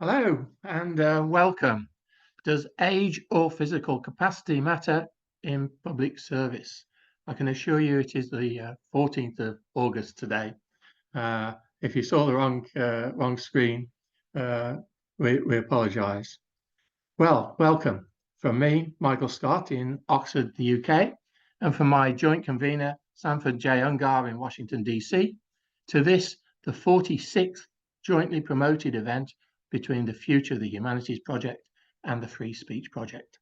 Hello and welcome. Does age or physical capacity matter in public service? I can assure you it is the 14th of August today. If you saw the wrong screen, we apologise. Well, welcome from me, Michael Scott in Oxford, the UK, and from my joint convener, Sanford J. Ungar in Washington, DC, to this, the 46th jointly promoted event between the Future of the Humanities Project and the Free Speech Project.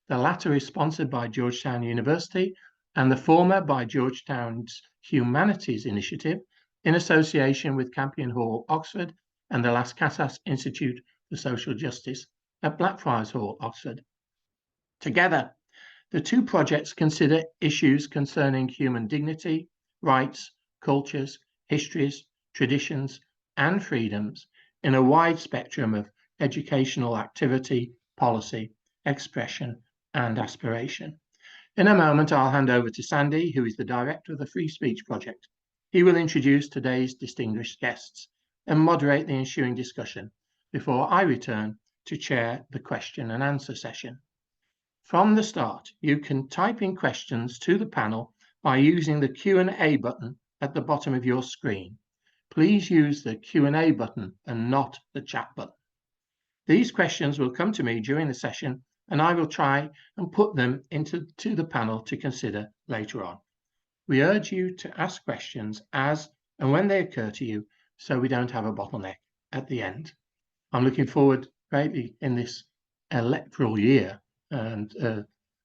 The latter is sponsored by Georgetown University and the former by Georgetown's Humanities Initiative in association with Campion Hall, Oxford, and the Las Casas Institute for Social Justice at Blackfriars Hall, Oxford. Together, the two projects consider issues concerning human dignity, rights, cultures, histories, traditions, and freedoms in a wide spectrum of educational activity, policy, expression, and aspiration. In a moment, I'll hand over to Sandy, who is the director of the Free Speech Project. He will introduce today's distinguished guests and moderate the ensuing discussion before I return to chair the question and answer session. From the start, you can type in questions to the panel by using the Q&A button at the bottom of your screen. Please use the Q&A button and not the chat button. These questions will come to me during the session and I will try and put them into the panel to consider later on. We urge you to ask questions as and when they occur to you so we don't have a bottleneck at the end. I'm looking forward greatly in this electoral year and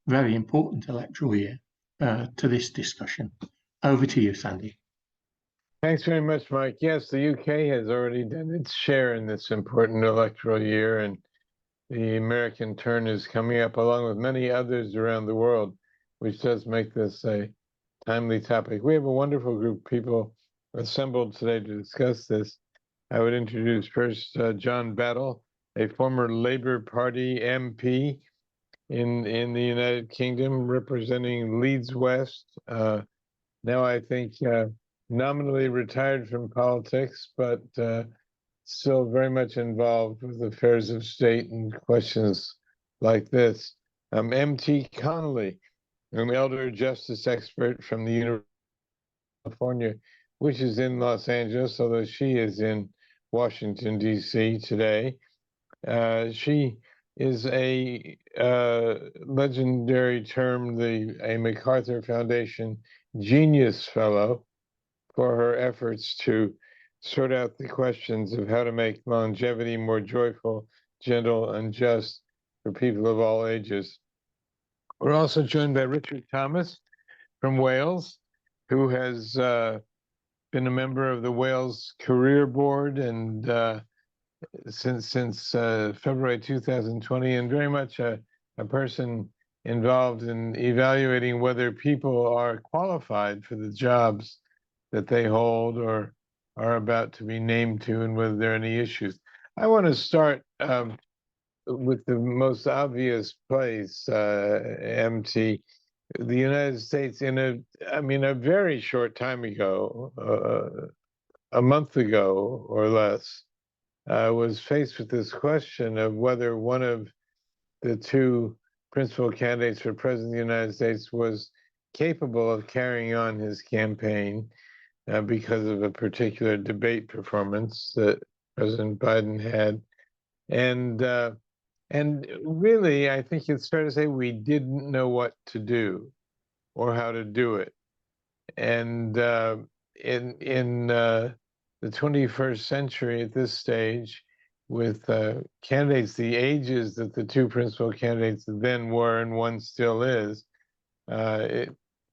very important electoral year to this discussion. Over to you, Sandy. Thanks very much, Mike. Yes, the UK has already done its share in this important electoral year, and the American turn is coming up along with many others around the world, which does make this a timely topic. We have a wonderful group of people assembled today to discuss this. I would introduce first John Battle, a former Labour Party MP in the United Kingdom, representing Leeds West. Now I think nominally retired from politics, but still very much involved with affairs of state and questions like this. M.T. Connolly, an elder justice expert from the University of California, which is in Los Angeles, although she is in Washington, D.C. today. She is a legendary term, a MacArthur Foundation Genius Fellow, for her efforts to sort out the questions of how to make longevity more joyful, gentle, and just for people of all ages. We're also joined by Richard Thomas from Wales, who has been a member of the Wales Career Board and since February 2020, and very much a person involved in evaluating whether people are qualified for the jobs that they hold or are about to be named to, and whether there are any issues. I want to start with the most obvious place, MT. The United States, in a very short time ago, a month ago or less, was faced with this question of whether one of the two principal candidates for president of the United States was capable of carrying on his campaign because of a particular debate performance that President Biden had. And really, I think it's fair to say we didn't know what to do or how to do it. And in the 21st century at this stage, with candidates the ages that the two principal candidates then were and one still is, we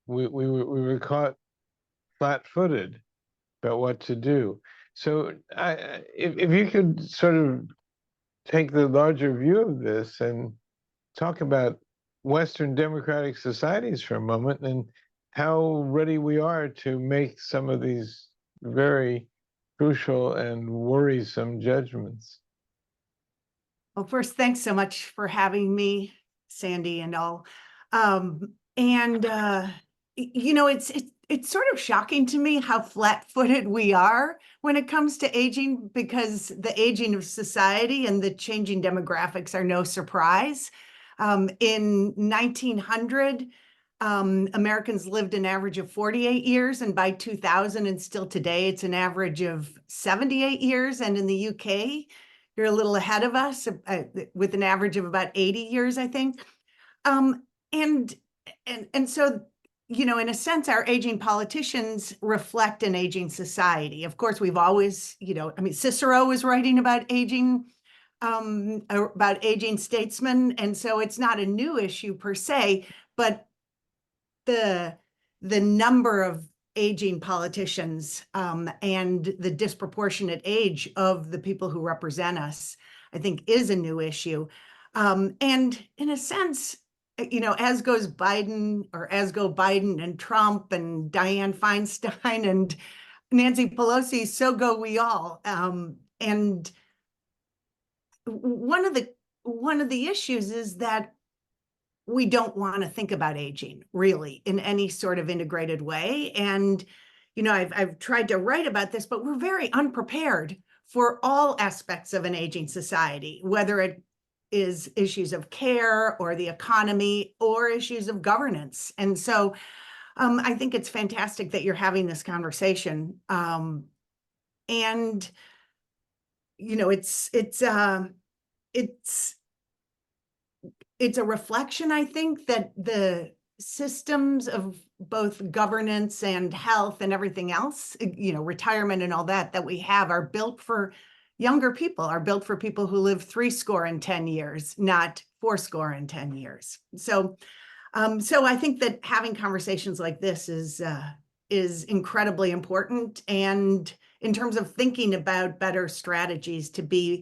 were caught flat-footed about what to do. So if you could sort of take the larger view of this and talk about Western democratic societies for a moment and how ready we are to make some of these very crucial and worrisome judgments. Well, first, thanks so much for having me, Sandy, and all. it's sort of shocking to me how flat-footed we are when it comes to aging, because the aging of society and the changing demographics are no surprise. In 1900, Americans lived an average of 48 years, and by 2000 and still today, it's an average of 78 years. And in the UK, you're a little ahead of us with an average of about 80 years, I think. And so, you know, in a sense, our aging politicians reflect an aging society. Of course, we've always, you know, I mean, Cicero was writing about aging statesmen, and so it's not a new issue per se, but the number of aging politicians and the disproportionate age of the people who represent us, I think, is a new issue. And in a sense, you know, as go Biden and Trump and Dianne Feinstein and Nancy Pelosi, so go we all. And one of the issues is that we don't want to think about aging really in any sort of integrated way. And, you know, I've tried to write about this, but we're very unprepared for all aspects of an aging society, whether it is issues of care or the economy or issues of governance. And so I think it's fantastic that you're having this conversation. And, you know, it's a reflection, I think, that the systems of both governance and health and everything else, you know, retirement and all that we have are built for younger people, are built for people who live 70 years, not 80 years. So I think that having conversations like this is incredibly important. And in terms of thinking about better strategies to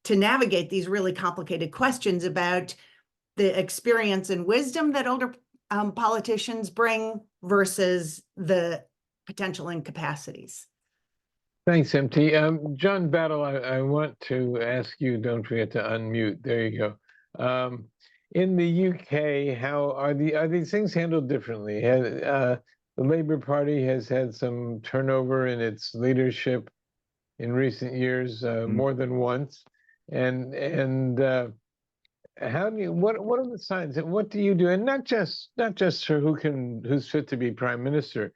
navigate these really complicated questions about the experience and wisdom that older politicians bring versus the potential incapacities. Thanks, MT. John Battle, I want to ask you, don't forget to unmute. There you go. In the UK, how are these things handled differently? The Labour Party has had some turnover in its leadership in recent years, more than once. And how do you, what are the signs and what do you do? And not just for who's fit to be prime minister,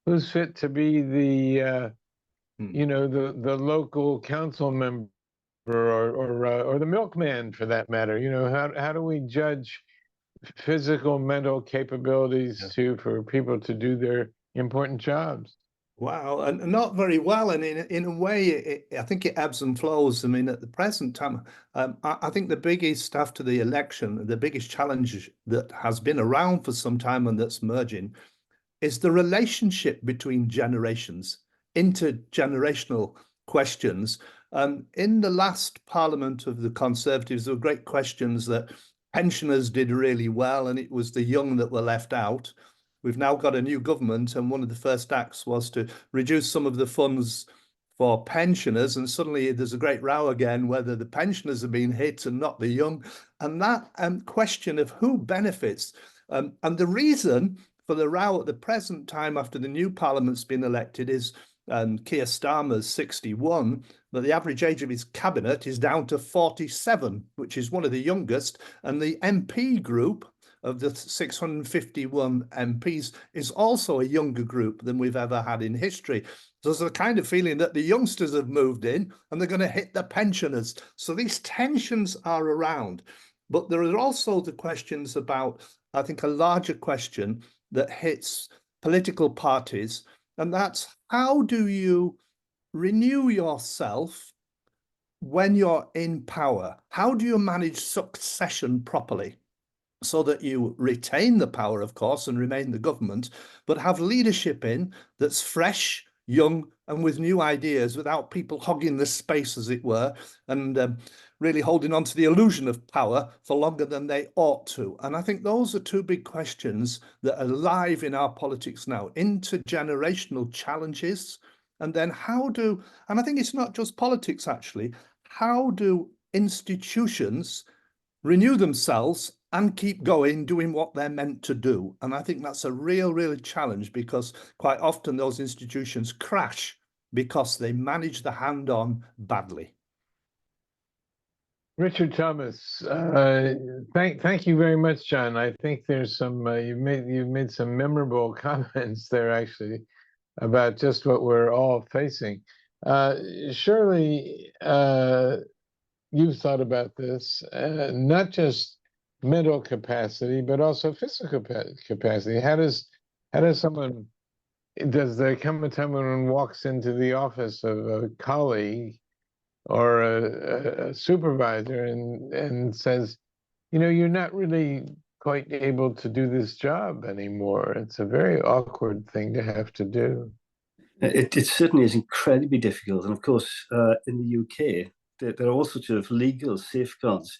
who's fit to be the you know, the local council member or the milkman for that matter. You know, how do we judge physical, mental capabilities for people to do their important jobs? Wow, and not very well. And in a way, I think it ebbs and flows. I mean, at the present time, I think the biggest after the election, the biggest challenge that has been around for some time and that's merging is the relationship between generations, intergenerational questions. In the last Parliament of the Conservatives, there were great questions that pensioners did really well, and it was the young that were left out. We've now got a new government, and one of the first acts was to reduce some of the funds for pensioners, and suddenly there's a great row again whether the pensioners are being hit and not the young. And that question of who benefits, and the reason for the row at the present time after the new parliament's been elected is Keir Starmer's 61, but the average age of his cabinet is down to 47, which is one of the youngest, and the MP group of the 651 MPs is also a younger group than we've ever had in history. So there's a kind of feeling that the youngsters have moved in and they're going to hit the pensioners. So these tensions are around. But there are also the questions about, I think, a larger question that hits political parties, and that's how do you renew yourself when you're in power? How do you manage succession properly? So that you retain the power, of course, and remain the government, but have leadership in that's fresh, young, and with new ideas without people hogging the space, as it were, and really holding on to the illusion of power for longer than they ought to. And I think those are two big questions that are live in our politics now, intergenerational challenges. And then and I think it's not just politics, actually, how do institutions renew themselves and keep going doing what they're meant to do. And I think that's a real challenge, because quite often those institutions crash because they manage the hand-on badly. Richard Thomas, thank you very much, John. I think there's some you've made some memorable comments there, actually, about just what we're all facing. Surely you've thought about this, not just mental capacity, but also physical capacity. How does someone, does there come a time when one walks into the office of a colleague or a supervisor and says, you're not really quite able to do this job anymore? It's a very awkward thing to have to do. It certainly is incredibly difficult. And of course, in the UK, there are all sorts of legal safeguards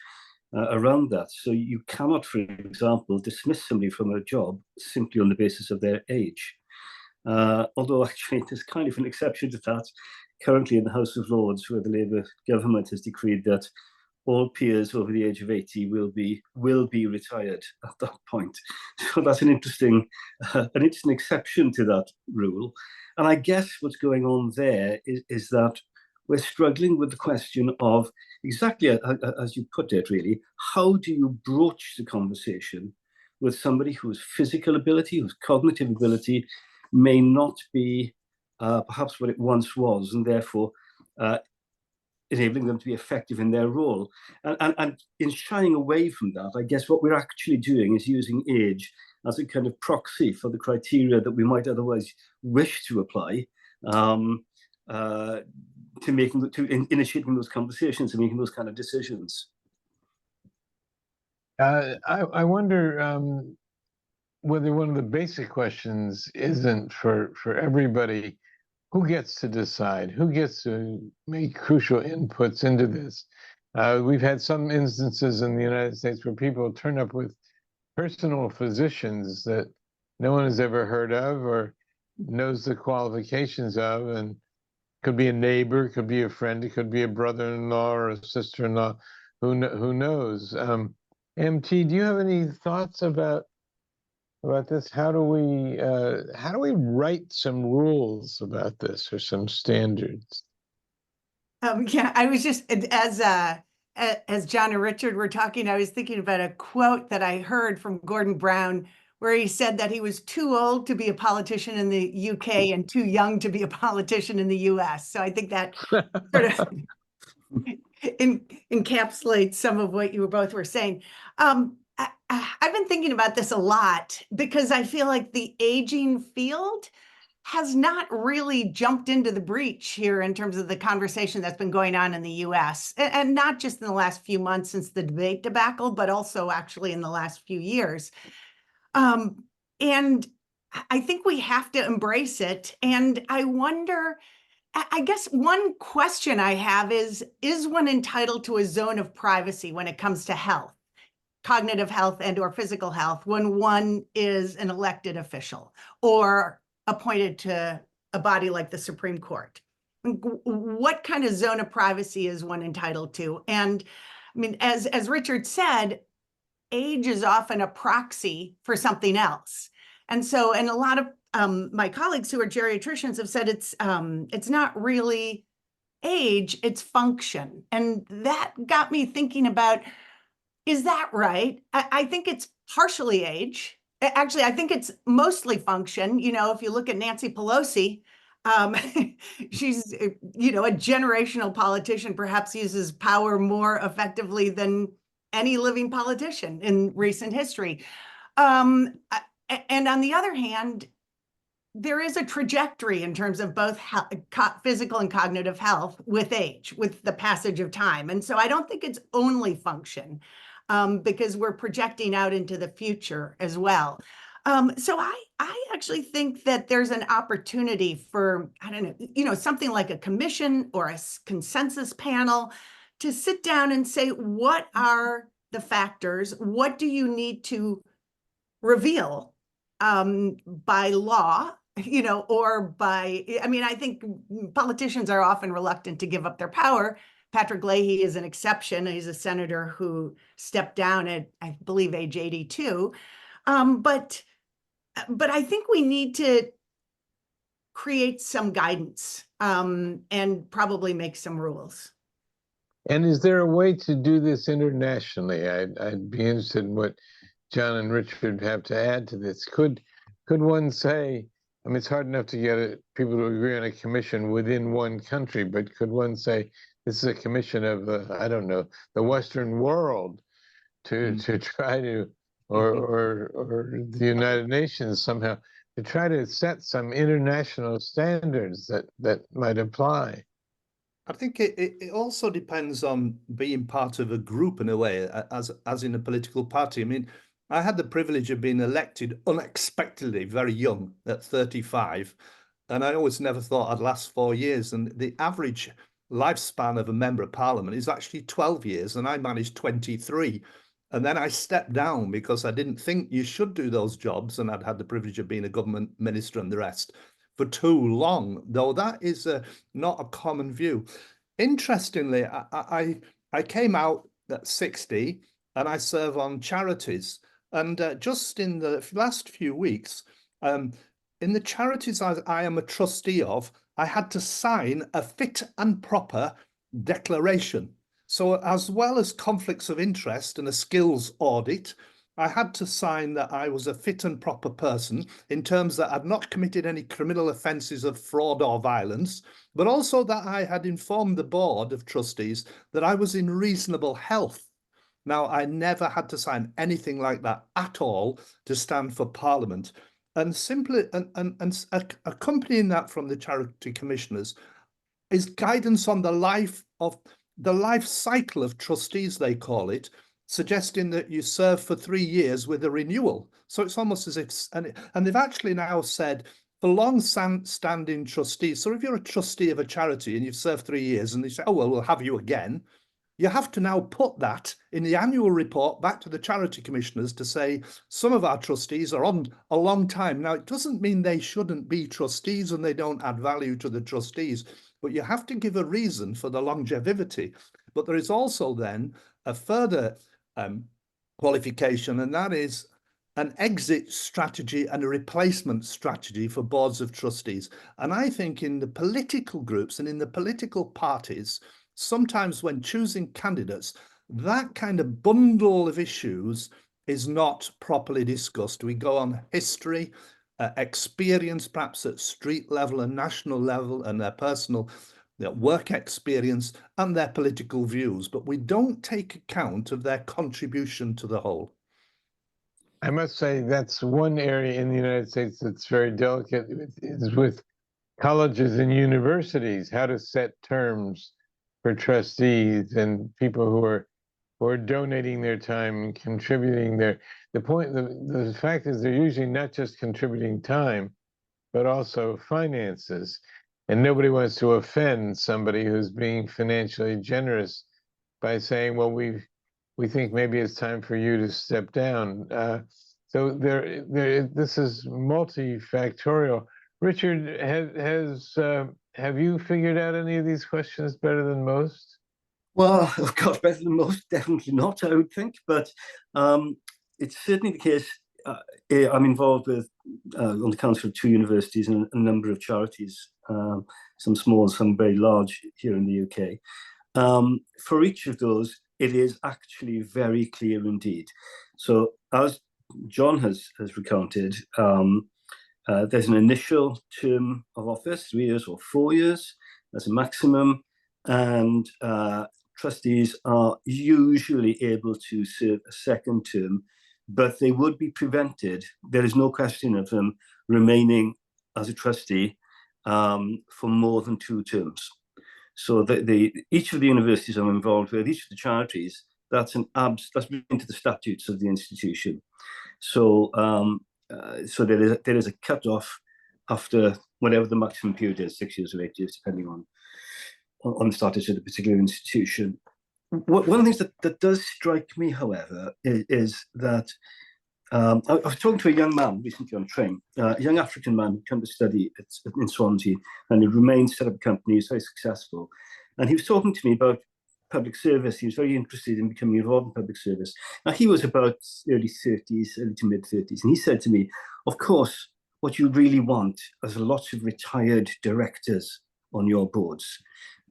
around that. So you cannot, for example, dismiss somebody from a job simply on the basis of their age. Although actually there's kind of an exception to that currently in the House of Lords, where the Labour government has decreed that all peers over the age of 80 will be retired at that point. So that's an interesting exception to that rule. And I guess what's going on there is that we're struggling with the question of exactly as you put it, really, how do you broach the conversation with somebody whose physical ability, whose cognitive ability may not be perhaps what it once was, and therefore enabling them to be effective in their role. And in shying away from that, I guess what we're actually doing is using age as a kind of proxy for the criteria that we might otherwise wish to apply to initiating those conversations and making those kind of decisions. I wonder whether one of the basic questions isn't for everybody, who gets to decide? Who gets to make crucial inputs into this? We've had some instances in the United States where people turn up with personal physicians that no one has ever heard of or knows the qualifications of, and could be a neighbor, could be a friend, it could be a brother-in-law or a sister-in-law, who knows? MT, do you have any thoughts about this? How do we write some rules about this, or some standards? Yeah, I was just, as John and Richard were talking, I was thinking about a quote that I heard from Gordon Brown, where he said that he was too old to be a politician in the UK and too young to be a politician in the US. So I think that sort of encapsulates some of what you both were saying. I've been thinking about this a lot, because I feel like the aging field has not really jumped into the breach here in terms of the conversation that's been going on in the US, and not just in the last few months since the debate debacle, but also actually in the last few years. And I think we have to embrace it. And I wonder, I guess one question I have is one entitled to a zone of privacy when it comes to health, cognitive health and or physical health, when one is an elected official or appointed to a body like the Supreme Court? What kind of zone of privacy is one entitled to? And I mean, as Richard said, age is often a proxy for something else. And so, and a lot of my colleagues who are geriatricians have said it's not really age, it's function. And that got me thinking about, is that right? I think it's partially age. Actually, I think it's mostly function. If you look at Nancy Pelosi, she's, a generational politician, perhaps uses power more effectively than any living politician in recent history. And on the other hand, there is a trajectory in terms of both physical and cognitive health with age, with the passage of time. And so I don't think it's only function, because we're projecting out into the future as well. So I actually think that there's an opportunity for, I don't know, something like a commission or a consensus panel to sit down and say, what are the factors? What do you need to reveal by law, or by, I mean, I think politicians are often reluctant to give up their power Patrick Leahy is an exception. He's a senator who stepped down at, I believe, age 82. But I think we need to create some guidance and probably make some rules. And is there a way to do this internationally? I'd be interested in what John and Richard have to add to this. Could one say, I mean, it's hard enough to get people to agree on a commission within one country, but could one say this is a commission of I don't know, the Western world to try to, or the United Nations somehow, to try to set some international standards that might apply? I think it also depends on being part of a group in a way, as in a political party. I mean, I had the privilege of being elected unexpectedly very young at 35, and I always never thought I'd last 4 years. And the average lifespan of a member of parliament is actually 12 years, and I managed 23. And then I stepped down because I didn't think you should do those jobs, and I'd had the privilege of being a government minister and the rest for too long, though that is not a common view. Interestingly, I came out at 60 and I serve on charities. And just in the last few weeks, in the charities I am a trustee of, I had to sign a fit and proper declaration. So as well as conflicts of interest and a skills audit, I had to sign that I was a fit and proper person in terms that I'd not committed any criminal offences of fraud or violence, but also that I had informed the board of trustees that I was in reasonable health. Now, I never had to sign anything like that at all to stand for Parliament. And simply, and accompanying that from the charity commissioners is guidance on the life cycle of trustees, they call it, suggesting that you serve for 3 years with a renewal. So it's almost as if, and they've actually now said for long-standing trustees, so if you're a trustee of a charity and you've served 3 years and they say, oh, well, we'll have you again, you have to now put that in the annual report back to the charity commissioners to say some of our trustees are on a long time. Now, it doesn't mean they shouldn't be trustees and they don't add value to the trustees, but you have to give a reason for the longevity. But there is also then a further qualification, and that is an exit strategy and a replacement strategy for boards of trustees. And I think in the political groups and in the political parties, sometimes when choosing candidates, that kind of bundle of issues is not properly discussed. We go on history, experience, perhaps at street level and national level, and their personal work experience and their political views, but we don't take account of their contribution to the whole. I must say that's one area in the United States that's very delicate, is with colleges and universities, how to set terms for trustees and people who are donating their time and contributing the fact is they're usually not just contributing time, but also finances. And nobody wants to offend somebody who's being financially generous by saying, well, we think maybe it's time for you to step down. So this is multifactorial. Richard, have you figured out any of these questions better than most? Well, of course, better than most, definitely not, I would think. But it's certainly the case. I'm involved with on the council of 2 universities and a number of charities, some small, some very large here in the UK. For each of those, it is actually very clear indeed. So as John has recounted, there's an initial term of office, 3 years or 4 years, as a maximum, and trustees are usually able to serve a second term, but they would be prevented. There is no question of them remaining as a trustee for more than 2 terms. So each of the universities I'm involved with, each of the charities, that's written into the statutes of the institution. So there is a cut-off after whatever the maximum period is, 6 years or 8 years, depending on the status of the particular institution. One of the things that does strike me, however, is that I was talking to a young man recently on a train, a young African man who came to study in Swansea, and he remained, set up a company, he's very successful. And he was talking to me about public service. He was very interested in becoming involved in public service. Now, he was about early 30s, early to mid 30s. And he said to me, of course, what you really want is lots of retired directors on your boards.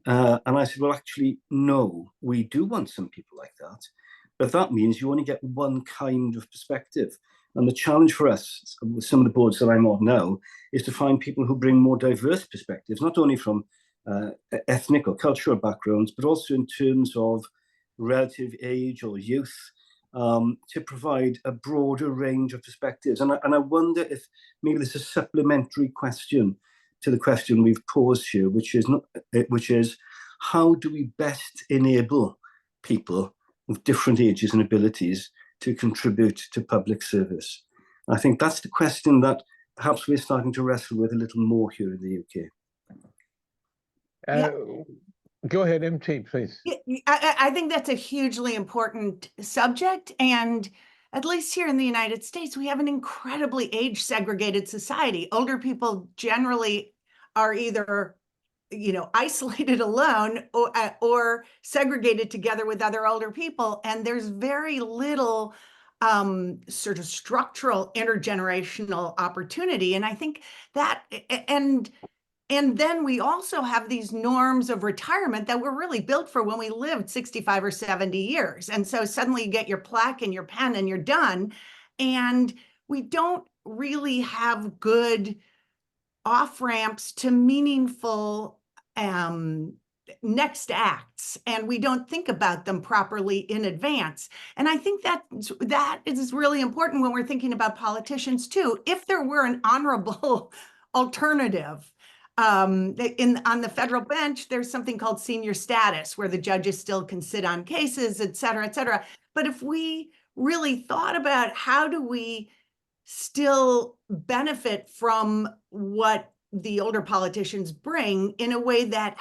And I said, well, actually, no, we do want some people like that. But that means you only get one kind of perspective. And the challenge for us with some of the boards that I'm on now is to find people who bring more diverse perspectives, not only from ethnic or cultural backgrounds, but also in terms of relative age or youth, to provide a broader range of perspectives. And I wonder if maybe there's a supplementary question to the question we've posed here, which is how do we best enable people of different ages and abilities to contribute to public service? I think that's the question that perhaps we're starting to wrestle with a little more here in the UK. Go ahead, MT, please. I think that's a hugely important subject. And at least here in the United States, we have an incredibly age-segregated society. Older people generally are either, isolated alone or segregated together with other older people. And there's very little sort of structural intergenerational opportunity. And I think that, and then we also have these norms of retirement that were really built for when we lived 65 or 70 years. And so suddenly you get your plaque and your pen and you're done. And we don't really have good off-ramps to meaningful next acts, and we don't think about them properly in advance. And I think that is really important when we're thinking about politicians too. If there were an honorable alternative, on the federal bench, there's something called senior status, where the judges still can sit on cases, et cetera, et cetera. But if we really thought about how do we still benefit from what the older politicians bring in a way that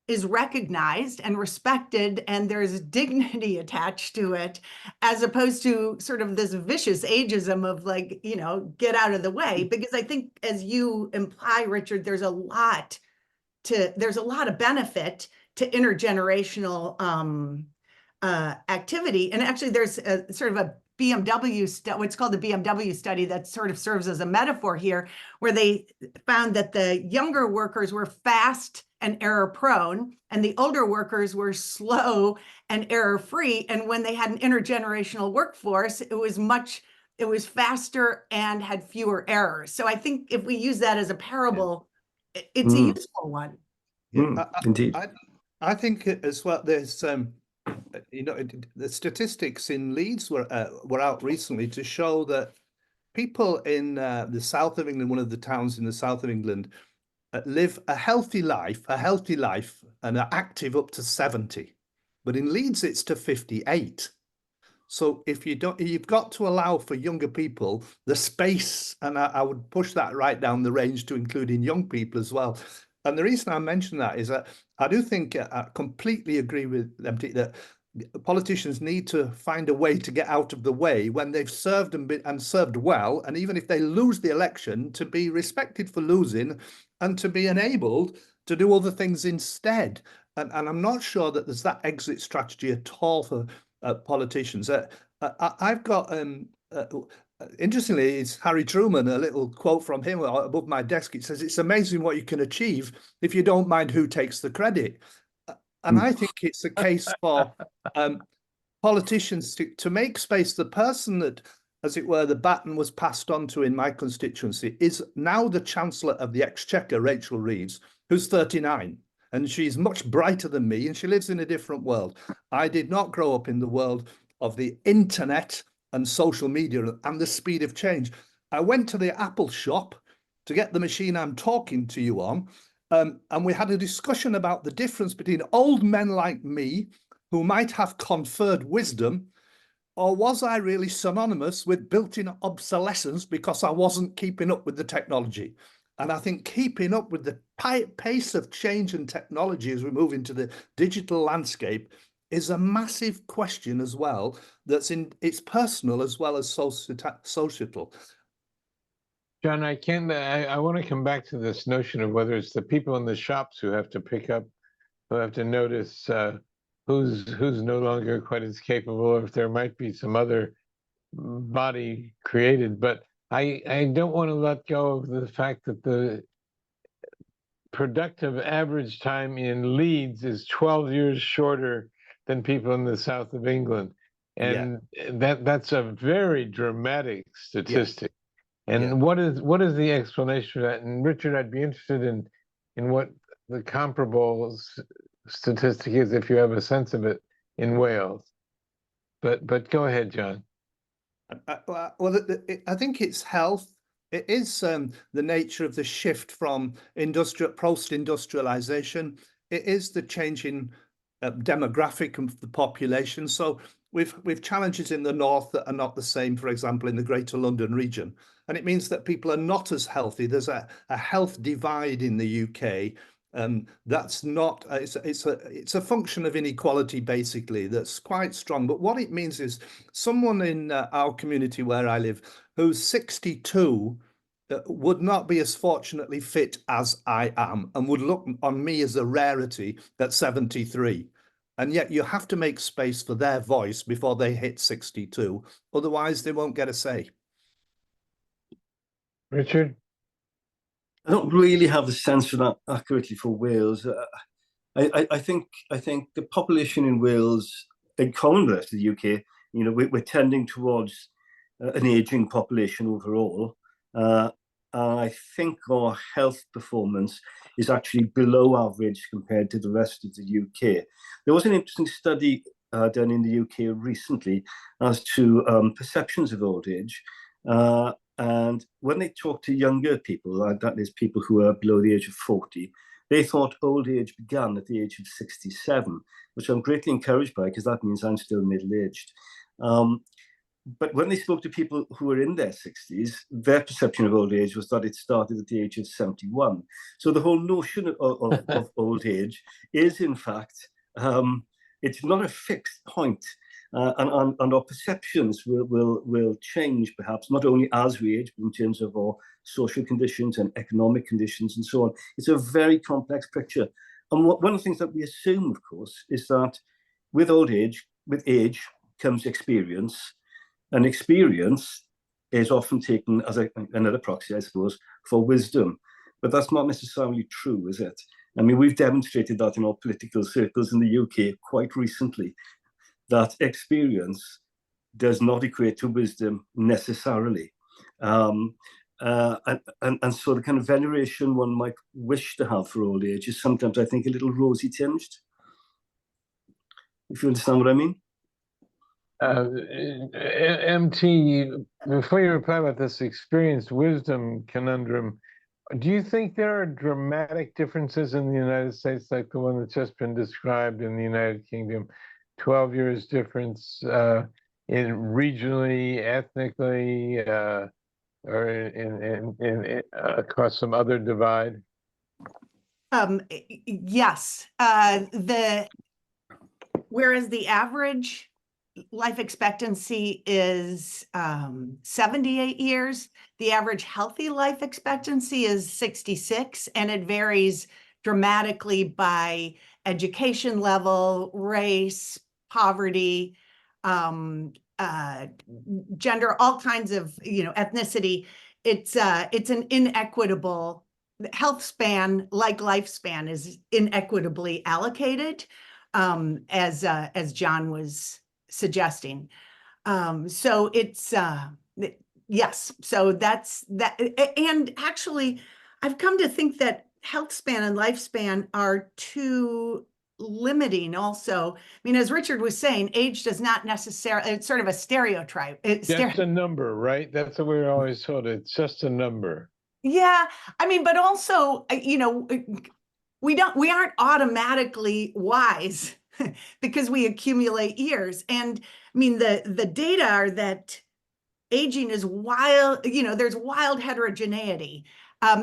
is recognized and respected, and there's dignity attached to it, as opposed to sort of this vicious ageism of like, get out of the way. Because I think, as you imply, Richard, there's a lot of benefit to intergenerational activity. And actually there's a sort of a BMW, what's called the BMW study, that sort of serves as a metaphor here, where they found that the younger workers were fast and error prone, and the older workers were slow and error free. And when they had an intergenerational workforce, it was faster and had fewer errors. So I think if we use that as a parable, it's a useful one. Indeed. I think as well, there's the statistics in Leeds were out recently to show that people in the south of England, one of the towns in the south of England, live a healthy life, and are active up to 70. But in Leeds, it's to 58. So if you don't, you've got to allow for younger people the space, and I would push that right down the range to including young people as well. And the reason I mention that is that I do think I completely agree with them that politicians need to find a way to get out of the way when they've served and served well, and even if they lose the election, to be respected for losing and to be enabled to do other things instead. And I'm not sure that there's that exit strategy at all for politicians. I've got interestingly, it's Harry Truman, a little quote from him above my desk. It says, "It's amazing what you can achieve if you don't mind who takes the credit." And I think it's a case for politicians to make space. The person that, as it were, the baton was passed on to in my constituency is now the Chancellor of the Exchequer, Rachel Reeves, who's 39. And she's much brighter than me, and she lives in a different world. I did not grow up in the world of the internet and social media and the speed of change. I went to the Apple shop to get the machine I'm talking to you on, and we had a discussion about the difference between old men like me, who might have conferred wisdom, or was I really synonymous with built-in obsolescence because I wasn't keeping up with the technology? And I think keeping up with the pace of change and technology as we move into the digital landscape is a massive question as well. It's personal as well as societal. John, I want to come back to this notion of whether it's the people in the shops who have to pick up we'll have to notice who's no longer quite as capable, or if there might be some other body created. But I don't want to let go of the fact that the productive average time in Leeds is 12 years shorter than people in the south of England. And that's a very dramatic statistic. And what is the explanation for that? And Richard, I'd be interested in what the comparable statistic is, if you have a sense of it, in Wales. But go ahead, John. Well, I think it's health. It is the nature of the shift from post-industrialization. It is the changing demographic of the population. So we've challenges in the north that are not the same, for example, in the Greater London region. And it means that people are not as healthy. There's a health divide in the UK. That's not, it's a function of inequality, basically, that's quite strong. But what it means is someone in our community where I live who's 62 would not be as fortunately fit as I am, and would look on me as a rarity at 73. And yet you have to make space for their voice before they hit 62. Otherwise, they won't get a say. Richard? I don't really have the sense of that accurately for Wales. I think the population in Wales, in common with the rest of the UK, we're tending towards an aging population overall. I think our health performance is actually below average compared to the rest of the UK. There was an interesting study done in the UK recently as to perceptions of old age. And when they talked to younger people, that is people who are below the age of 40, they thought old age began at the age of 67, which I'm greatly encouraged by, because that means I'm still middle-aged. But when they spoke to people who were in their 60s, their perception of old age was that it started at the age of 71. So the whole notion of old age is, in fact, it's not a fixed point. And our perceptions will change, perhaps, not only as we age, but in terms of our social conditions and economic conditions and so on. It's a very complex picture. And one of the things that we assume, of course, is that with age comes experience. And experience is often taken as another proxy, I suppose, for wisdom. But that's not necessarily true, is it? I mean, we've demonstrated that in our political circles in the UK quite recently, that experience does not equate to wisdom necessarily. And so the kind of veneration one might wish to have for old age is sometimes, I think, a little rosy tinged. If you understand what I mean? MT, before you reply about this experienced wisdom conundrum, do you think there are dramatic differences in the United States, like the one that's just been described in the United Kingdom? 12 years difference in regionally, ethnically, or in across some other divide? Yes. Whereas the average life expectancy is 78 years, the average healthy life expectancy is 66, and it varies dramatically by education level, race, poverty, gender, all kinds of, ethnicity. It's an inequitable health span, like lifespan, is inequitably allocated, as John was suggesting. So it's yes, so that's that. And actually, I've come to think that health span and lifespan are too limiting also. I mean, as Richard was saying, age does not necessarily, it's sort of a stereotype. Just a number, right? That's what we're always told. It's just a number. Yeah, I mean, but also, we aren't automatically wise because we accumulate years. And I mean, the data are that aging is wild, there's wild heterogeneity.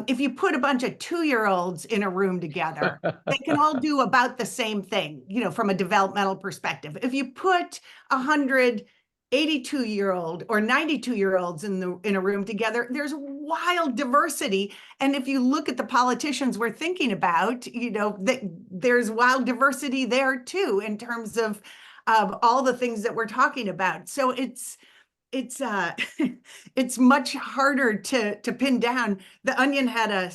If you put a bunch of 2-year-olds in a room together, they can all do about the same thing, from a developmental perspective. If you put 100 82-year-old or 92-year-olds in a room together. There's wild diversity. And if you look at the politicians we're thinking about, there's wild diversity there too, in terms of all the things that we're talking about. So it's it's much harder to pin down. The Onion had a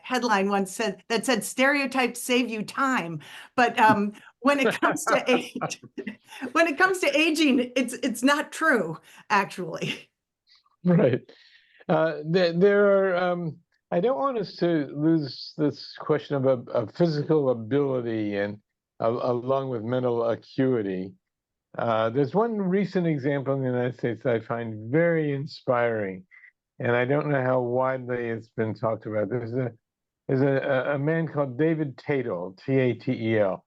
headline once that said stereotypes save you time, but when it comes to aging, it's not true, actually. Right. There are. I don't want us to lose this question of physical ability and along with mental acuity. There's one recent example in the United States that I find very inspiring, and I don't know how widely it's been talked about. There's a man called David Tatel, Tatel.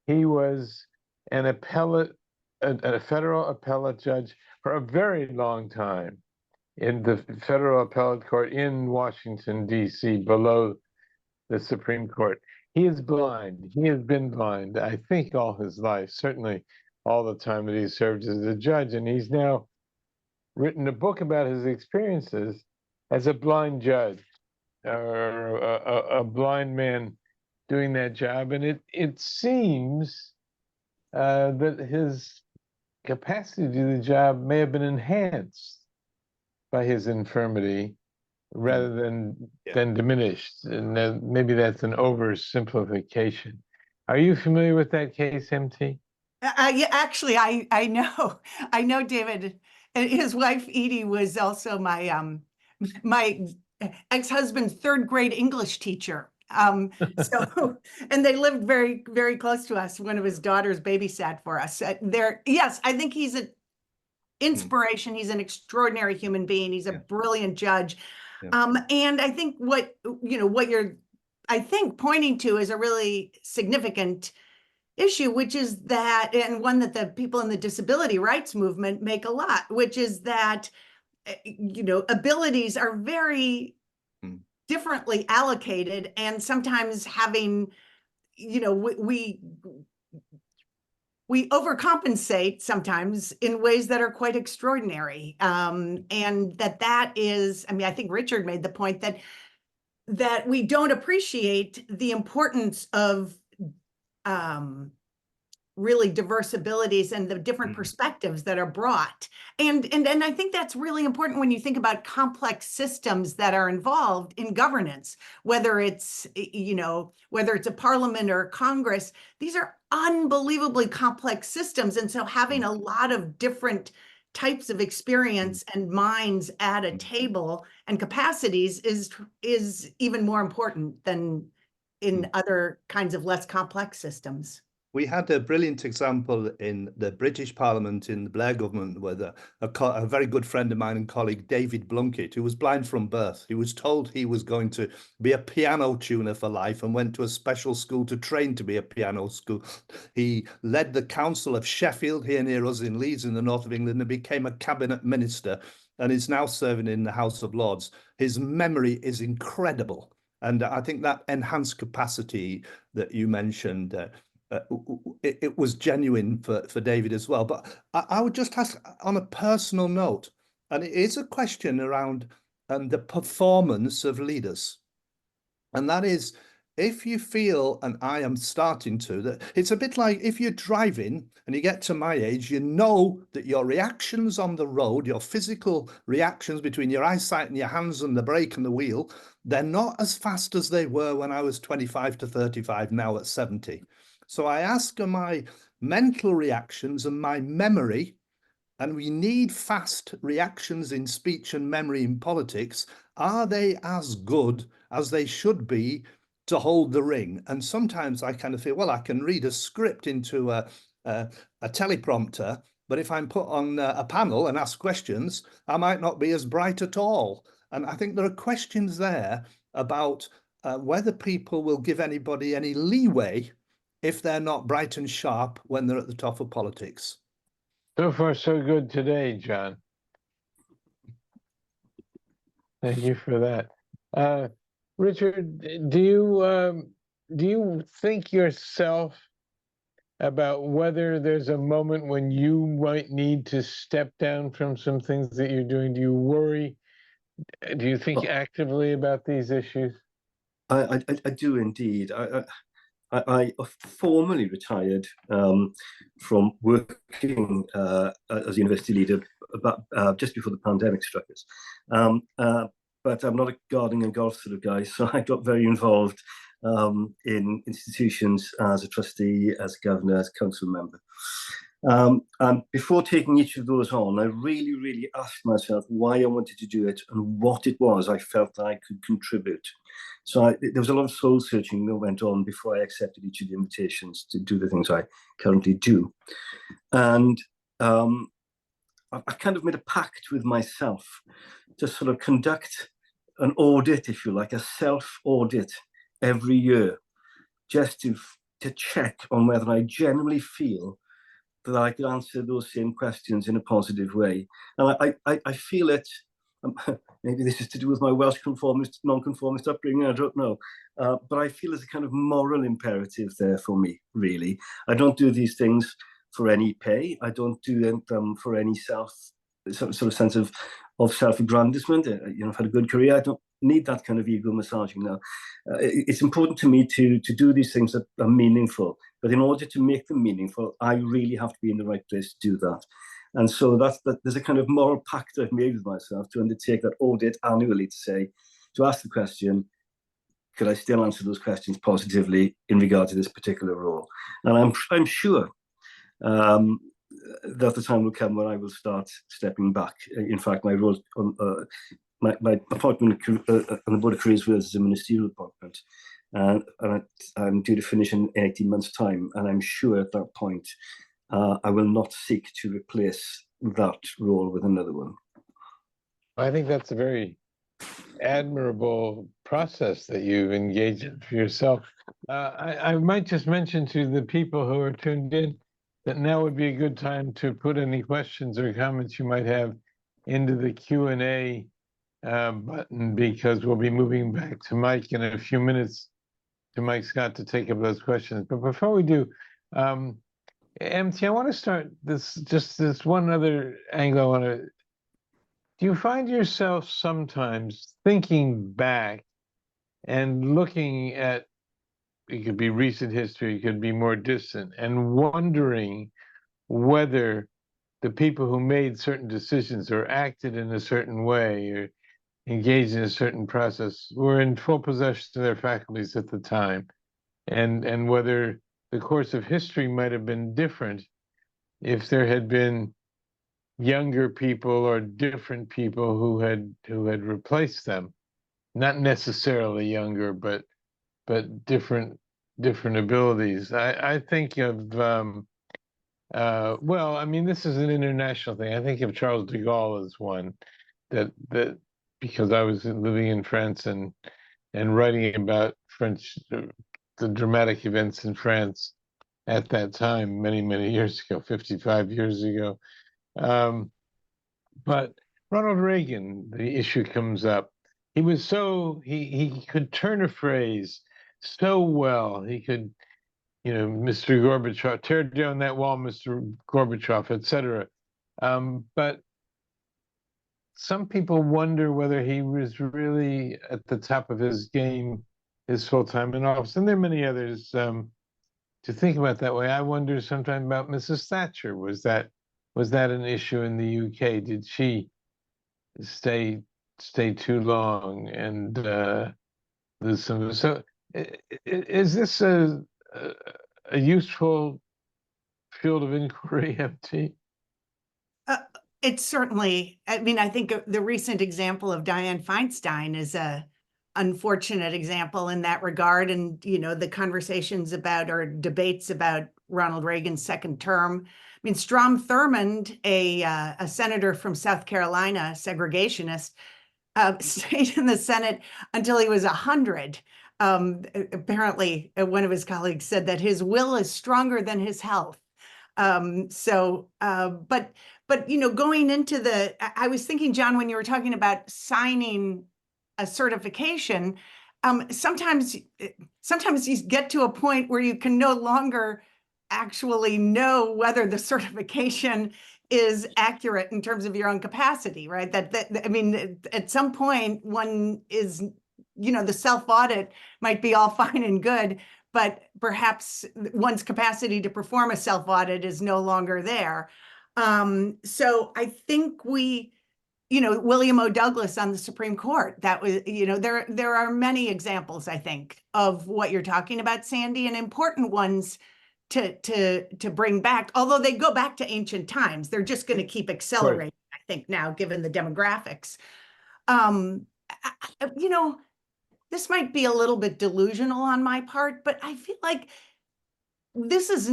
He was an appellate, a federal appellate judge for a very long time in the federal appellate court in Washington, D.C., below the Supreme Court. He is blind. He has been blind, I think, all his life, certainly all the time that he served as a judge. And he's now written a book about his experiences as a blind judge, or a blind man doing that job. And it seems that his capacity to do the job may have been enhanced by his infirmity rather than diminished. And maybe that's an oversimplification. Are you familiar with that case, MT? Yeah, actually, I know David. And his wife Edie was also my ex-husband's third grade English teacher. So, and they lived very, very close to us. One of his daughters babysat for us. Yes, I think he's an inspiration. He's an extraordinary human being. He's a brilliant judge. And I think what you're, pointing to is a really significant issue, which is that, and one that the people in the disability rights movement make a lot, which is that, abilities are very differently allocated, and sometimes having, we overcompensate sometimes in ways that are quite extraordinary. And that is, I think Richard made the point that we don't appreciate the importance of really diverse abilities and the different perspectives that are brought. And I think that's really important when you think about complex systems that are involved in governance, whether it's a parliament or a Congress. These are unbelievably complex systems. And so having a lot of different types of experience and minds at a table and capacities is even more important than in other kinds of less complex systems. We had a brilliant example in the British Parliament in the Blair government with a very good friend of mine and colleague, David Blunkett, who was blind from birth. He was told he was going to be a piano tuner for life and went to a special school to train to be a piano school. He led the Council of Sheffield here near us in Leeds in the north of England and became a cabinet minister and is now serving in the House of Lords. His memory is incredible. And I think that enhanced capacity that you mentioned, it was genuine for David as well. But I would just ask on a personal note, and it is a question around the performance of leaders. And that is, if you feel, and I am starting to, that it's a bit like if you're driving and you get to my age, you know that your reactions on the road, your physical reactions between your eyesight and your hands and the brake and the wheel, they're not as fast as they were when I was 25 to 35, now at 70. So I ask, are my mental reactions and my memory, and we need fast reactions in speech and memory in politics, are they as good as they should be to hold the ring? And sometimes I kind of feel, well, I can read a script into a teleprompter, but if I'm put on a panel and ask questions, I might not be as bright at all. And I think there are questions there about whether people will give anybody any leeway if they're not bright and sharp when they're at the top of politics. So far, so good today, John. Thank you for that. Richard, do you think yourself about whether there's a moment when you might need to step down from some things that you're doing? Do you worry? Do you think actively about these issues? I do indeed. I formally retired from working as a university leader about just before the pandemic struck us. But I'm not a gardening and golf sort of guy, so I got very involved in institutions as a trustee, as a governor, as a council member. And before taking each of those on, I really asked myself why I wanted to do it and what it was I felt I could contribute. So there was a lot of soul searching that went on before I accepted each of the invitations to do the things I currently do. And I kind of made a pact with myself to sort of conduct an audit, if you like, a self-audit every year, just to check on whether I genuinely feel that I could answer those same questions in a positive way. And I feel it, maybe this is to do with my Welsh conformist, non-conformist upbringing, I don't know. But I feel there's a kind of moral imperative there for me, really. I don't do these things for any pay. I don't do them for any sort of sense of self-aggrandizement. I've had a good career. I don't need that kind of ego massaging now. It's important to me to do these things that are meaningful. But in order to make them meaningful, I really have to be in the right place to do that. And so there's a kind of moral pact I've made with myself to undertake that audit annually to ask the question, could I still answer those questions positively in regard to this particular role? And I'm sure that the time will come when I will start stepping back. In fact, my role, my appointment on the Board of Careers Wales is a ministerial appointment, and I'm due to finish in 18 months' time. And I'm sure at that point, I will not seek to replace that role with another one. I think that's a very admirable process that you've engaged in for yourself. I might just mention to the people who are tuned in that now would be a good time to put any questions or comments you might have into the Q&A button, because we'll be moving back to Mike in a few minutes, to Mike Scott, to take up those questions. But before we do, MT, I want to start this one other angle. Do you find yourself sometimes thinking back and looking at, it could be recent history, it could be more distant, and wondering whether the people who made certain decisions or acted in a certain way or engaged in a certain process were in full possession of their faculties at the time, and whether the course of history might have been different if there had been younger people or different people who had replaced them, not necessarily younger, but different abilities. I think of well, I mean, this is an international thing. I think of Charles de Gaulle as one that because I was living in France and writing about French, the dramatic events in France at that time, many years ago, 55 years ago. But Ronald Reagan, the issue comes up. He was he could turn a phrase so well. He could, Mr. Gorbachev, tear down that wall, Mr. Gorbachev, etc. But some people wonder whether he was really at the top of his game his full time in office. And there are many others to think about that way. I wonder sometimes about Mrs. Thatcher. Was that an issue in the UK? Did she stay too long? And there's some. So, is this a useful field of inquiry, MT? It's certainly. I mean, I think the recent example of Dianne Feinstein is a unfortunate example in that regard, and the conversations about or debates about Ronald Reagan's second term. I mean, Strom Thurmond, a senator from South Carolina, segregationist, stayed in the Senate until he was 100. Apparently, one of his colleagues said that his will is stronger than his health. But going into I was thinking, John, when you were talking about signing a certification, sometimes you get to a point where you can no longer actually know whether the certification is accurate in terms of your own capacity, right? I mean, at some point, one is, the self-audit might be all fine and good, but perhaps one's capacity to perform a self-audit is no longer there. So I think William O. Douglas on the Supreme Court, that was, there are many examples, I think, of what you're talking about, Sandy, and important ones to bring back, although they go back to ancient times. They're just going to keep accelerating, I think, now, given the demographics. This might be a little bit delusional on my part, but I feel like this is,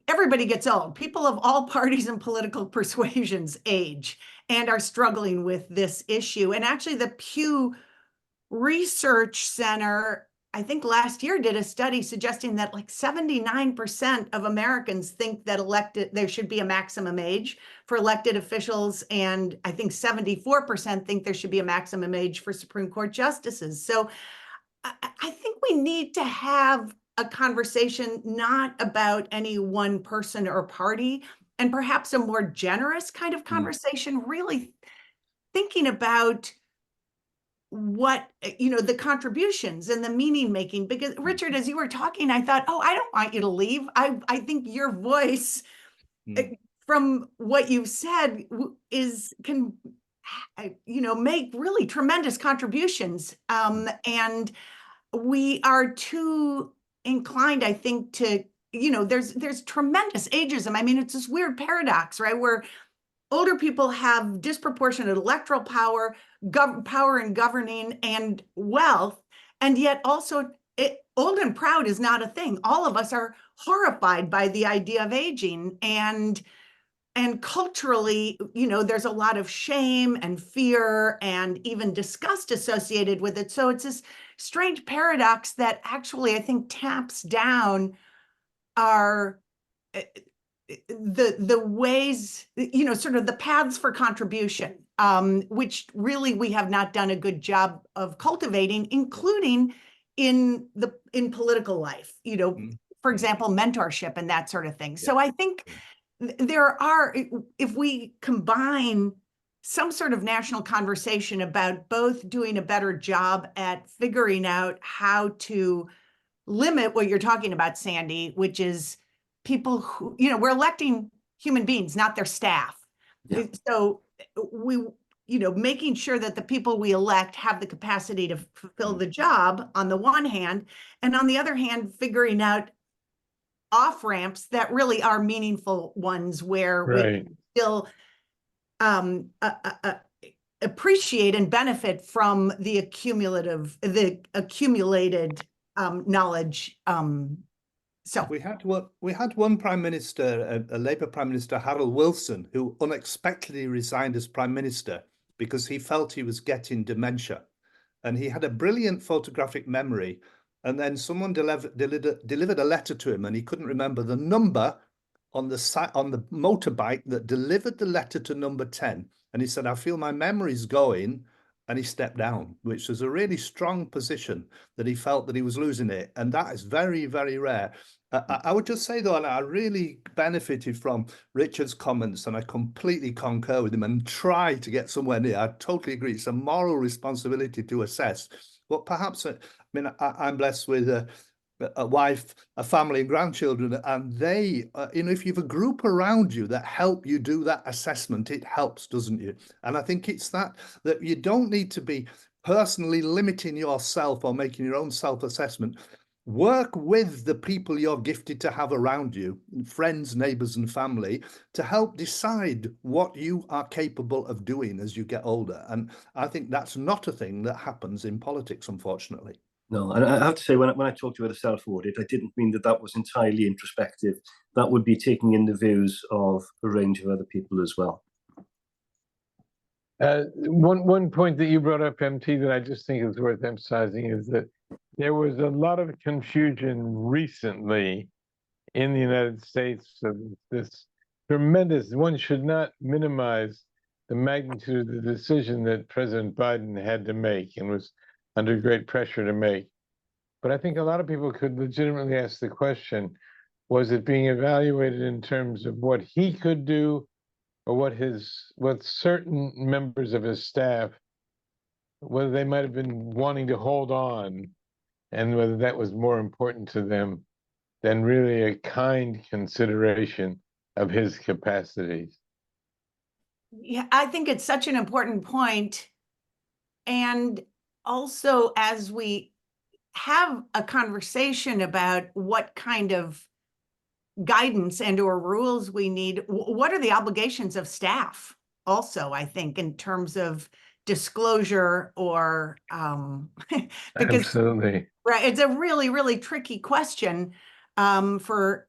everybody gets old. People of all parties and political persuasions age and are struggling with this issue. And actually, the Pew Research Center, I think last year, did a study suggesting that like 79% of Americans think that there should be a maximum age for elected officials. And I think 74% think there should be a maximum age for Supreme Court justices. So I think we need to have a conversation not about any one person or party, and perhaps a more generous kind of conversation, really thinking about what, the contributions and the meaning making. Because Richard, as you were talking, I thought, oh, I don't want you to leave. I think your voice, from what you've said, can make really tremendous contributions. And we are too inclined, I think, to, there's tremendous ageism. I mean, it's this weird paradox, right? Where older people have disproportionate electoral power, power in governing, and wealth, and yet also old and proud is not a thing. All of us are horrified by the idea of aging, and culturally, there's a lot of shame and fear and even disgust associated with it. So it's this strange paradox that actually, I think, taps down our the ways, sort of the paths for contribution, which really we have not done a good job of cultivating, including in political life, for example, mentorship and that sort of thing. So I think if we combine some sort of national conversation about both doing a better job at figuring out how to limit what you're talking about, Sandy, which is people who, we're electing human beings, not their staff. Yeah. So we, making sure that the people we elect have the capacity to fulfill the job on the one hand, and on the other hand, figuring out off-ramps that really are meaningful ones where we can still appreciate and benefit from the accumulated knowledge. So we had one prime minister, a Labour prime minister, Harold Wilson, who unexpectedly resigned as prime minister because he felt he was getting dementia, and he had a brilliant photographic memory. And then someone delivered a letter to him, and he couldn't remember the number on the motorbike that delivered the letter to number 10. And he said, "I feel my memory's going," and he stepped down, which was a really strong position that he felt that he was losing it. And that is very, very rare. I would just say, though, and I really benefited from Richard's comments, and I completely concur with him and try to get somewhere near. I totally agree. It's a moral responsibility to assess. But perhaps, I'm blessed with a wife, a family, and grandchildren, and they, if you have a group around you that help you do that assessment, it helps, doesn't it? And I think it's that you don't need to be personally limiting yourself or making your own self-assessment. Work with the people you're gifted to have around you, friends, neighbours, and family, to help decide what you are capable of doing as you get older. And I think that's not a thing that happens in politics, unfortunately. No, and I have to say, when I talked about a self-audit, I didn't mean that was entirely introspective. That would be taking in the views of a range of other people as well. One point that you brought up, MT, that I just think is worth emphasizing is that there was a lot of confusion recently in the United States of this tremendous, one should not minimize the magnitude of the decision that President Biden had to make and was under great pressure to make. But I think a lot of people could legitimately ask the question, Was it being evaluated in terms of what he could do, or what certain members of his staff, whether they might have been wanting to hold on, and whether that was more important to them than really a kind consideration of his capacities? Yeah, I think it's such an important point. And also, as we have a conversation about what kind of guidance and or rules we need, what are the obligations of staff also, I think, in terms of disclosure or because Absolutely. right, it's a really, really tricky question for,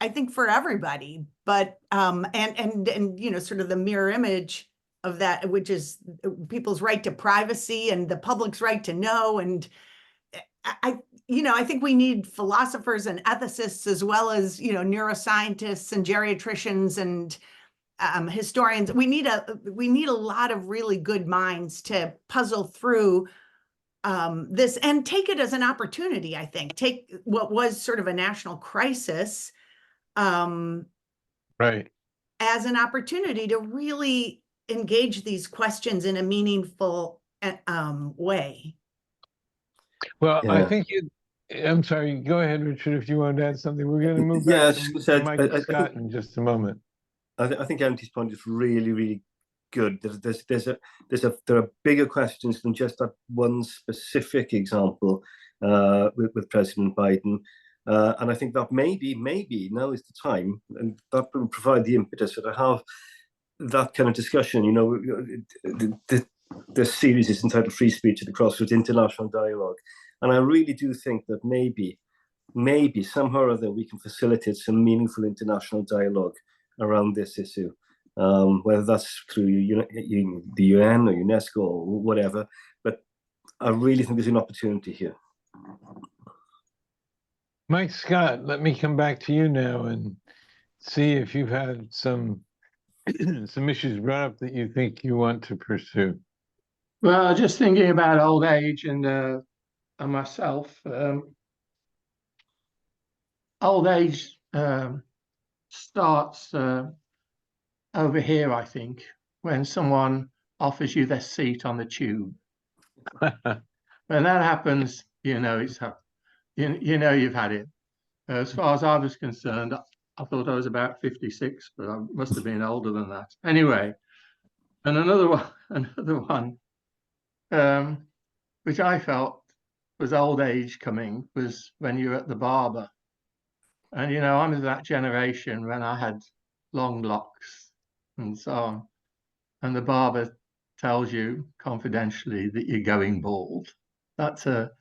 I think, for everybody. But and you know, sort of the mirror image of that, which is people's right to privacy and the public's right to know. And I think we need philosophers and ethicists, as well as, you know, neuroscientists and geriatricians and historians. We need a lot of really good minds to puzzle through this and take it as an opportunity. I think take what was sort of a national crisis Right. as an opportunity to really engage these questions in a meaningful way. Well, Yeah. I think I'm sorry, go ahead, Richard, if you want to add something. We're going to move Yeah, I back was just to gonna say, Mike Scott in just a moment. I think Andy's point is really, really good. There are bigger questions than just that one specific example with President Biden. And I think that maybe now is the time, and that will provide the impetus to have that kind of discussion. You know, the series is entitled Free Speech at the Crossroads, International Dialogue. And I really do think that maybe somehow or other we can facilitate some meaningful international dialogue around this issue, whether that's through the UN or UNESCO or whatever. But I really think there's an opportunity here. Mike Scott, let me come back to you now and see if you've had some issues brought up that you think you want to pursue. Well, just thinking about old age and myself, old age starts over here, I think, when someone offers you their seat on the tube. When that happens, you know you know you've had it. As far as I was concerned, I thought I was about 56, but I must have been older than that. Anyway, and another one, which I felt was old age coming, was when you're at the barber. And, you know, I'm of that generation when I had long locks and so on. And the barber tells you confidentially that you're going bald. That's a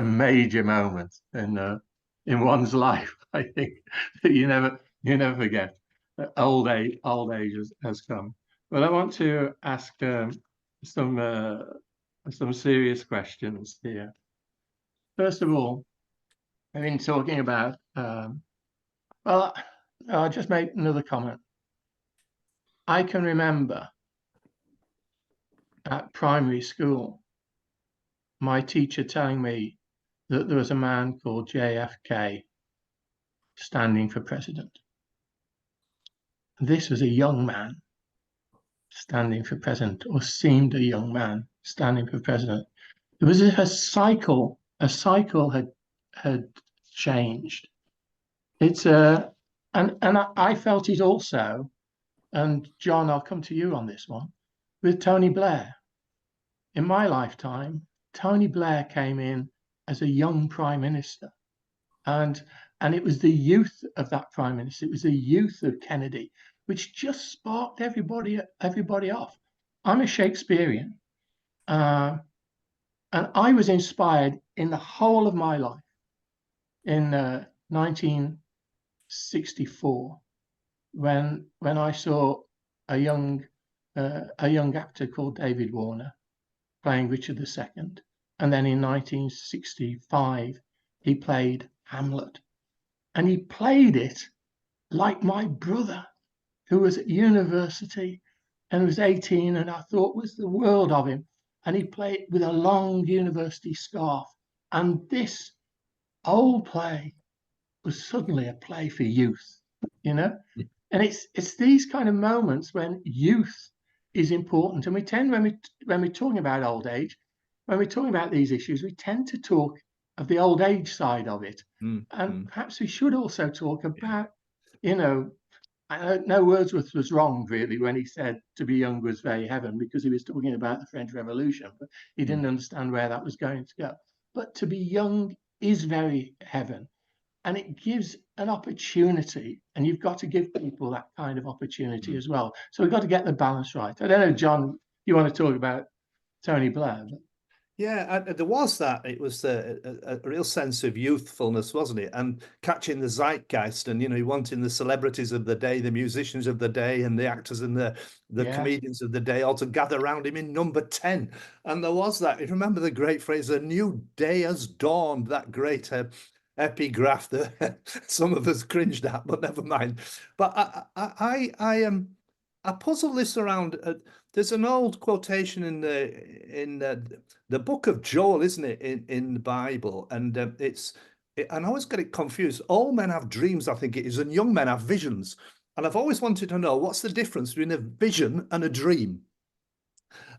major moment in one's life, I think, that you never forget. Old age has come. But I want to ask some serious questions here. First of all, I've been talking about well, I'll just make another comment. I can remember at primary school, my teacher telling me that there was a man called JFK standing for president. This was a young man standing for president, or seemed a young man standing for president. It was as if a cycle had changed. It's and I felt it also, and John, I'll come to you on this one, with Tony Blair. In my lifetime, Tony Blair came in as a young prime minister, and it was the youth of that prime minister, it was the youth of Kennedy, which just sparked everybody off. I'm a Shakespearean, and I was inspired in the whole of my life. In 1964, when I saw a young actor called David Warner playing Richard II, and then in 1965 he played Hamlet, and he played it like my brother, who was at university and was 18, and I thought was the world of him, and he played with a long university scarf, and this old play was suddenly a play for youth, you know? And it's these kind of moments when youth is important. And we tend, when we're talking about old age, when we're talking about these issues, we tend to talk of the old age side of it. And perhaps we should also talk about, you know, I don't know, Wordsworth was wrong really when he said to be young was very heaven, because he was talking about the French Revolution, but he didn't understand where that was going to go. But to be young is very heaven, and it gives an opportunity, and you've got to give people that kind of opportunity as well. So we've got to get the balance right. I don't know, John, you want to talk about Tony Blair? But... Yeah, there was that. It was a real sense of youthfulness, wasn't it? And catching the zeitgeist, and you wanting the celebrities of the day, the musicians of the day, and the actors and the comedians of the day all to gather around him in number 10. And there was that. You remember the great phrase, "A new day has dawned," that great epigraph that some of us cringed at, but never mind. But I puzzle this around. There's an old quotation in the book of Joel, isn't it, in the Bible? And and I always get it confused. All men have dreams, I think it is, and young men have visions. And I've always wanted to know, what's the difference between a vision and a dream?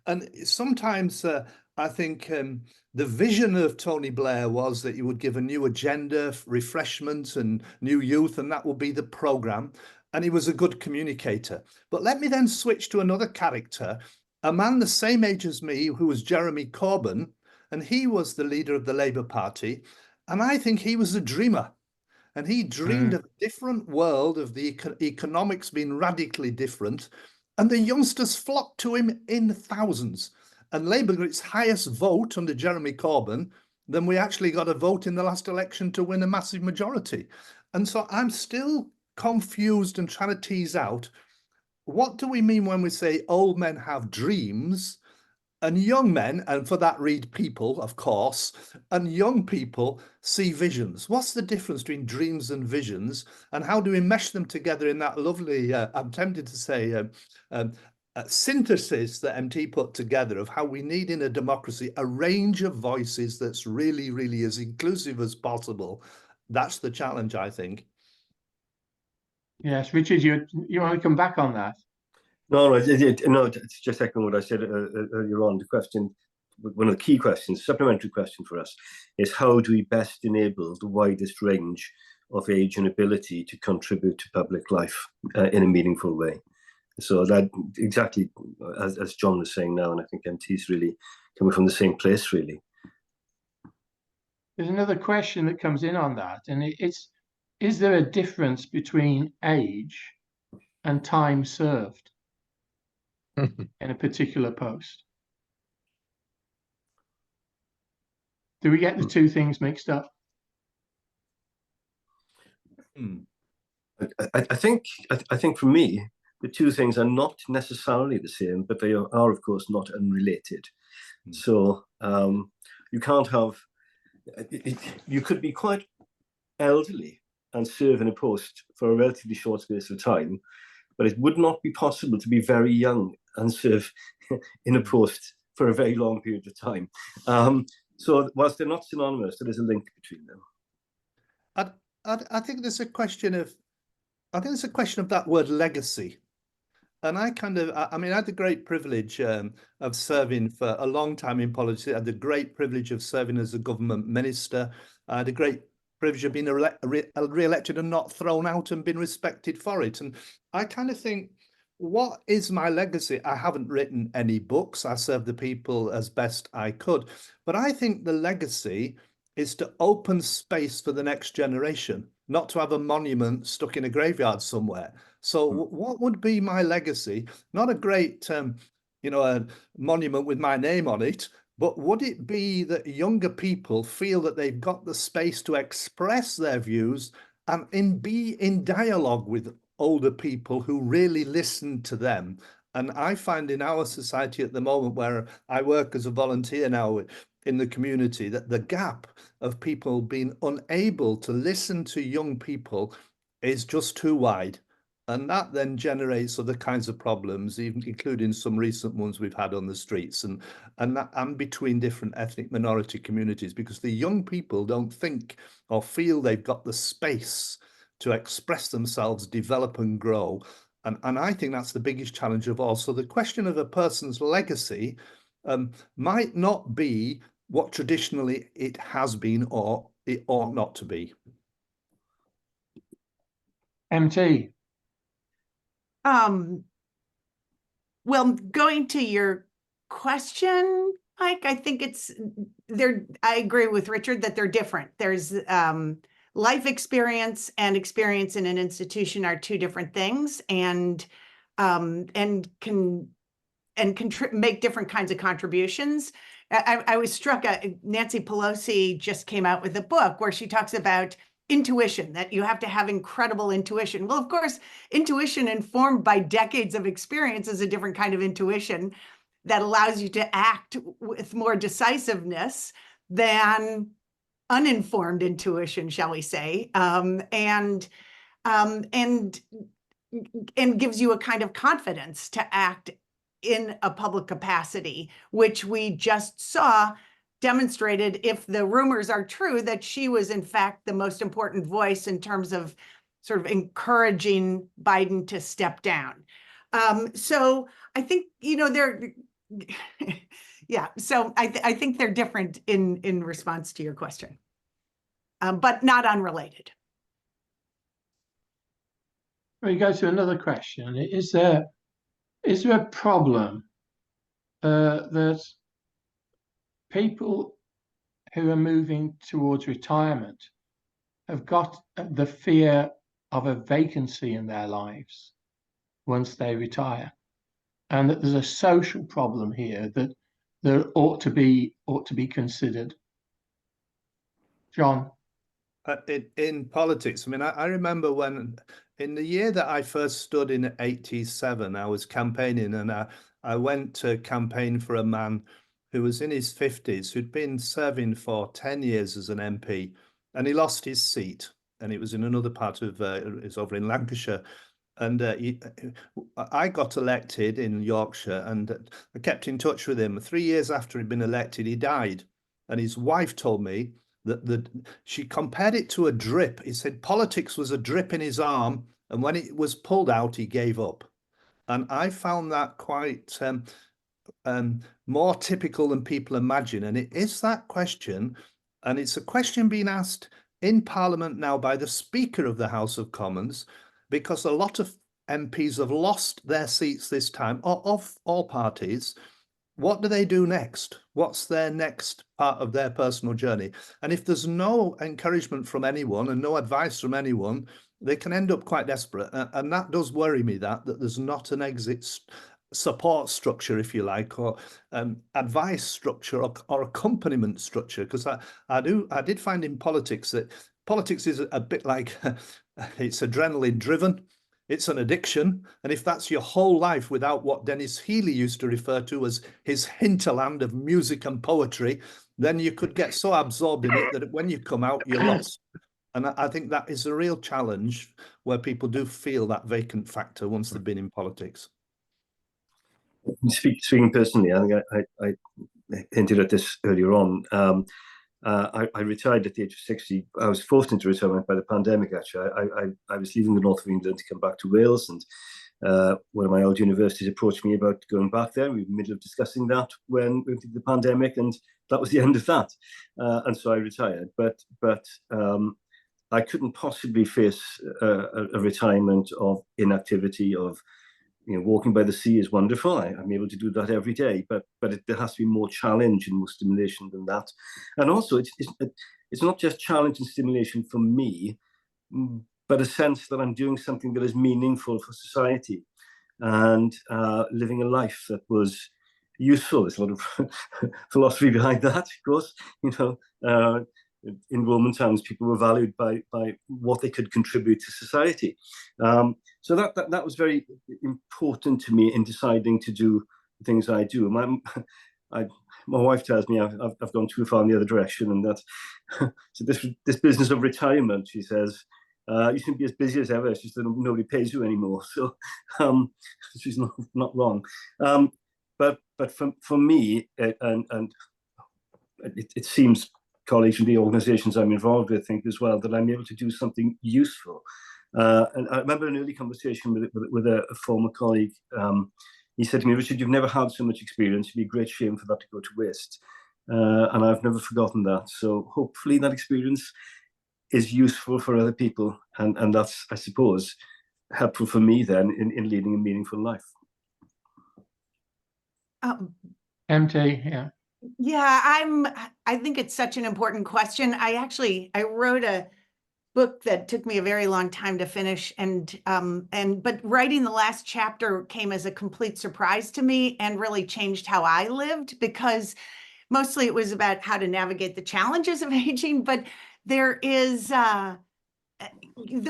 And sometimes I think the vision of Tony Blair was that he would give a new agenda, refreshment and new youth, and that would be the programme. And he was a good communicator. But let me then switch to another character, a man the same age as me, who was Jeremy Corbyn, and he was the leader of the Labour Party. And I think he was a dreamer. And he dreamed of a different world, of the economics being radically different. And the youngsters flocked to him in thousands. And Labour got its highest vote under Jeremy Corbyn than we actually got a vote in the last election to win a massive majority. And so I'm still confused and trying to tease out, what do we mean when we say old men have dreams and young men, and for that read people, of course, and young people see visions? What's the difference between dreams and visions, and how do we mesh them together in that lovely, I'm tempted to say, synthesis that MT put together of how we need in a democracy a range of voices that's really, really as inclusive as possible? That's the challenge, I think. Yes, Richard, you want to come back on that? No, it's just echoing what I said earlier on. The question, one of the key questions, supplementary question for us, is how do we best enable the widest range of age and ability to contribute to public life in a meaningful way? So that exactly as John was saying now, and I think MT's really coming from the same place, really. There's another question that comes in on that, and it's, is there a difference between age and time served in a particular post? Do we get the two things mixed up? I think for me, the two things are not necessarily the same, but they are of course not unrelated. So you can't have, you could be quite elderly and serve in a post for a relatively short space of time, but it would not be possible to be very young and serve in a post for a very long period of time. So whilst they're not synonymous, there is a link between them. I think there's a question of, that word legacy. And I had the great privilege of serving for a long time in politics. I had the great privilege of serving as a government minister. I had the great privilege of being re-elected and not thrown out and been respected for it. And I kind of think, what is my legacy? I haven't written any books. I served the people as best I could. But I think the legacy is to open space for the next generation, not to have a monument stuck in a graveyard somewhere. So what would be my legacy? Not a great, a monument with my name on it, but would it be that younger people feel that they've got the space to express their views and be in dialogue with older people who really listen to them? And I find in our society at the moment, where I work as a volunteer now in the community, that the gap of people being unable to listen to young people is just too wide. And that then generates other kinds of problems, even including some recent ones we've had on the streets and between different ethnic minority communities, because the young people don't think or feel they've got the space to express themselves, develop and grow. And I think that's the biggest challenge of all. So the question of a person's legacy might not be what traditionally it has been or it ought not to be. MT. Well, going to your question, Mike, I think I agree with Richard that they're different. There's life experience and experience in an institution are two different things, and can make different kinds of contributions. I was struck, Nancy Pelosi just came out with a book where she talks about intuition, that you have to have incredible intuition. Well, of course, intuition informed by decades of experience is a different kind of intuition that allows you to act with more decisiveness than uninformed intuition, shall we say, and gives you a kind of confidence to act in a public capacity, which we just saw demonstrated, if the rumors are true, that she was in fact the most important voice in terms of sort of encouraging Biden to step down. So I think, they're, yeah, so I think they're different in response to your question, but not unrelated. We go to another question. Is there a problem that people who are moving towards retirement have got the fear of a vacancy in their lives once they retire, and that there's a social problem here that there ought to be considered? John? In politics, I mean, I remember when, in the year that I first stood in '87, I was campaigning, and I went to campaign for a man who was in his 50s, who'd been serving for 10 years as an MP, and he lost his seat, and it was in another part of, it's over in Lancashire. And I got elected in Yorkshire, and I kept in touch with him. 3 years after he'd been elected, he died. And his wife told me that she compared it to a drip. He said politics was a drip in his arm, and when it was pulled out, he gave up. And I found that quite more typical than people imagine. And it is that question, and it's a question being asked in Parliament now by the Speaker of the House of Commons, because a lot of MPs have lost their seats this time, of all parties. What do they do next? What's their next part of their personal journey? And if there's no encouragement from anyone and no advice from anyone, they can end up quite desperate. And that does worry me, that there's not an exit support structure, if you like, or advice structure or accompaniment structure. Because I did find in politics that politics is a bit like it's adrenaline driven. It's an addiction. And if that's your whole life without what Dennis Healy used to refer to as his hinterland of music and poetry, then you could get so absorbed in it that when you come out, you're lost. And I think that is a real challenge, where people do feel that vacant factor once they've been in politics. Speaking personally, I think I hinted at this earlier on. I retired at the age of 60. I was forced into retirement by the pandemic, actually. I was leaving the north of England to come back to Wales, and one of my old universities approached me about going back there. We were in the middle of discussing that when we went through the pandemic, and that was the end of that. And so I retired. But I couldn't possibly face a retirement of inactivity, of walking by the sea is wonderful. I'm able to do that every day, but there has to be more challenge and more stimulation than that. And also, it's not just challenge and stimulation for me, but a sense that I'm doing something that is meaningful for society, and living a life that was useful. There's a lot of philosophy behind that, of course. In Roman times, people were valued by what they could contribute to society. So that was very important to me in deciding to do the things I do. My wife tells me I've gone too far in the other direction, and that so this business of retirement, she says, You shouldn't be as busy as ever. It's just that nobody pays you anymore. So, which is not wrong. But for me, and it seems colleagues from the organisations I'm involved with think as well that I'm able to do something useful. And I remember an early conversation with a former colleague. He said to me, "Richard, you've never had so much experience. It'd be a great shame for that to go to waste." And I've never forgotten that. So hopefully that experience is useful for other people, and that's, I suppose, helpful for me then in leading a meaningful life. MT, yeah. Yeah, I think it's such an important question. I wrote a book that took me a very long time to finish, but writing the last chapter came as a complete surprise to me and really changed how I lived, because mostly it was about how to navigate the challenges of aging, but there is the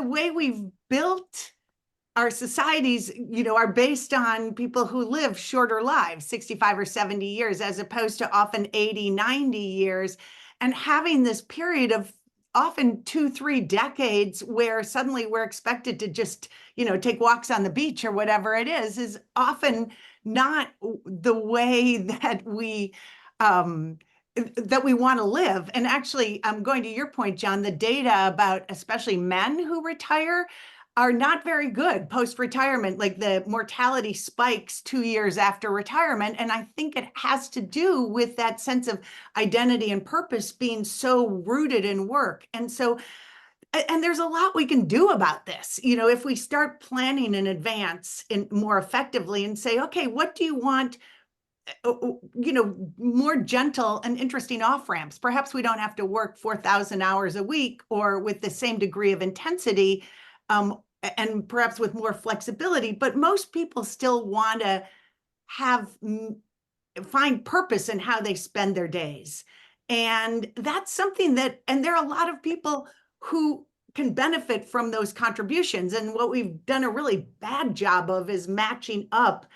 way we've built our societies, are based on people who live shorter lives, 65 or 70 years, as opposed to often 80, 90 years. And having this period of often 2-3 decades where suddenly we're expected to just, take walks on the beach or whatever it is often not the way that we want to live. And actually, going to your point, John, the data about especially men who retire are not very good post-retirement. Like, the mortality spikes 2 years after retirement. And I think it has to do with that sense of identity and purpose being so rooted in work. And there's a lot we can do about this. If we start planning in advance and more effectively and say, okay, what do you want? More gentle and interesting off-ramps. Perhaps we don't have to work 4,000 hours a week or with the same degree of intensity, and perhaps with more flexibility, but most people still want to find purpose in how they spend their days. And that's something and there are a lot of people who can benefit from those contributions. And what we've done a really bad job of is matching up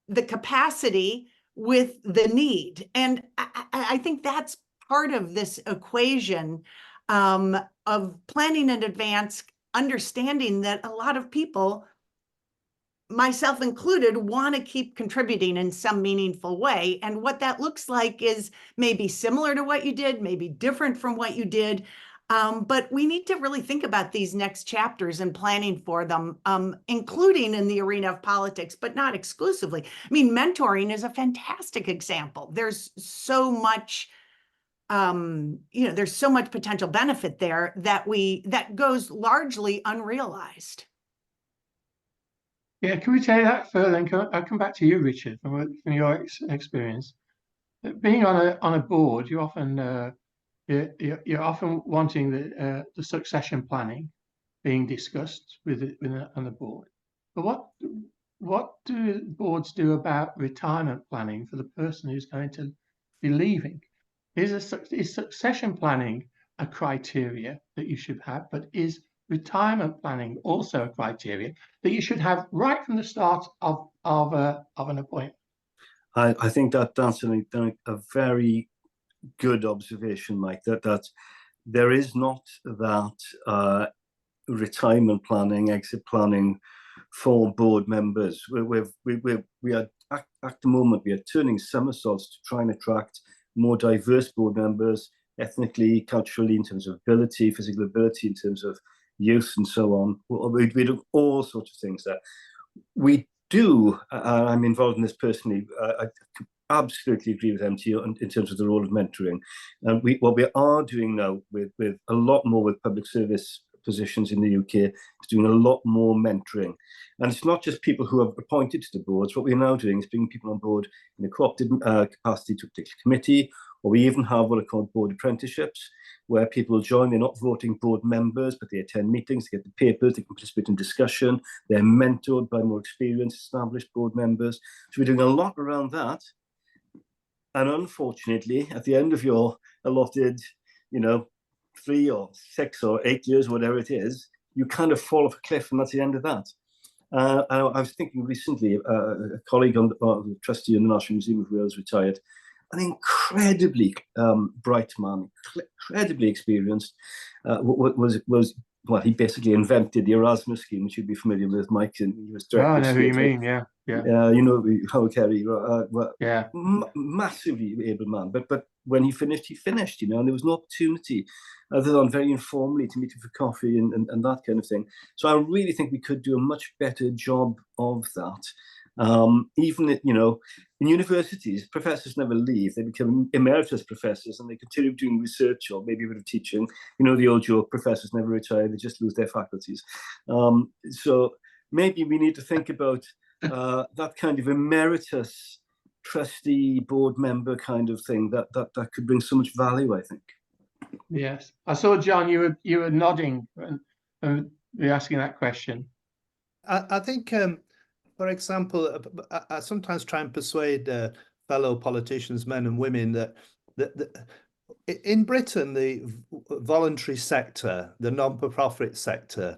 the capacity with the need. And I think that's part of this equation of planning in advance, understanding that a lot of people, myself included, want to keep contributing in some meaningful way. And what that looks like is maybe similar to what you did, maybe different from what you did. But we need to really think about these next chapters and planning for them, including in the arena of politics, but not exclusively. I mean, mentoring is a fantastic example. There's so much, there's so much potential benefit there that goes largely unrealized. Yeah, can we take that further? And I'll come back to you, Richard, from your experience. Being on a board, you often you're often wanting the succession planning being discussed on the board. But what do boards do about retirement planning for the person who's going to be leaving? Is succession planning a criteria that you should have, but is retirement planning also a criteria that you should have right from the start of an appointment? I think that's a very good observation, Mike, that there is not that retirement planning, exit planning for board members. We are at the moment, we are turning somersaults to try and attract more diverse board members, ethnically, culturally, in terms of ability, physical ability, in terms of youth and so on. We do all sorts of things there. We do, I'm involved in this personally, I absolutely agree with MT in terms of the role of mentoring. And what we are doing now with a lot more with public service positions in the UK is doing a lot more mentoring. And it's not just people who are appointed to the boards. What we're now doing is bringing people on board in a cooperative capacity to a particular committee, or we even have what are called board apprenticeships, where people join. They're not voting board members, but they attend meetings, they get the papers, they can participate in discussion. They're mentored by more experienced, established board members. So we're doing a lot around that. And unfortunately, at the end of your allotted, 3 or 6 or 8 years, whatever it is, you kind of fall off a cliff, and that's the end of that. I was thinking recently, a colleague on the trustee in the National Museum of Wales retired, an incredibly bright man, incredibly experienced, was well, he basically invented the Erasmus scheme, which you'd be familiar with, Mike, and he was Oh, I director know of who you state. mean. Yeah, yeah, You know, Howard Carey, well, yeah. massively able man. But when he finished, you know, and there was no opportunity other than very informally to meet him for coffee and that kind of thing. So I really think we could do a much better job of that. Even, you know, in universities, professors never leave. They become emeritus professors and they continue doing research or maybe a bit of teaching. You know, the old joke, professors never retire, they just lose their faculties. So maybe we need to think about that kind of emeritus trustee board member kind of thing that could bring so much value, I think. Yes, I saw, John, you were nodding and you're asking that question. I think, for example, I sometimes try and persuade fellow politicians, men and women, that in Britain, the voluntary sector, the non-for-profit sector,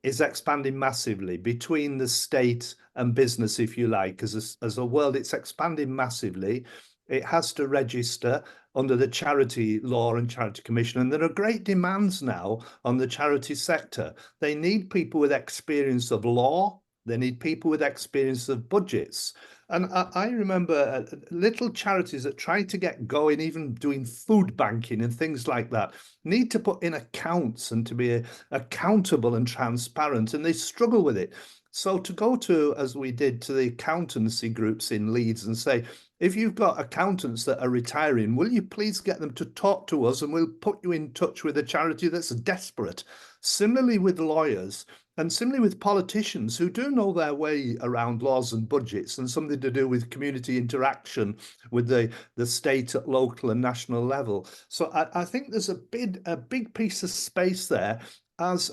is expanding massively between the state and business, if you like. As a world, it's expanding massively. It has to register under the charity law and charity commission, and there are great demands now on the charity sector. They need people with experience of law. They need people with experience of budgets. And I remember little charities that try to get going, even doing food banking and things like that, need to put in accounts and to be accountable and transparent, and they struggle with it. So to go to, as we did, to the accountancy groups in Leeds and say, if you've got accountants that are retiring, will you please get them to talk to us and we'll put you in touch with a charity that's desperate. Similarly with lawyers, and similarly with politicians who do know their way around laws and budgets and something to do with community interaction with the state at local and national level. So I think there's a big piece of space there, as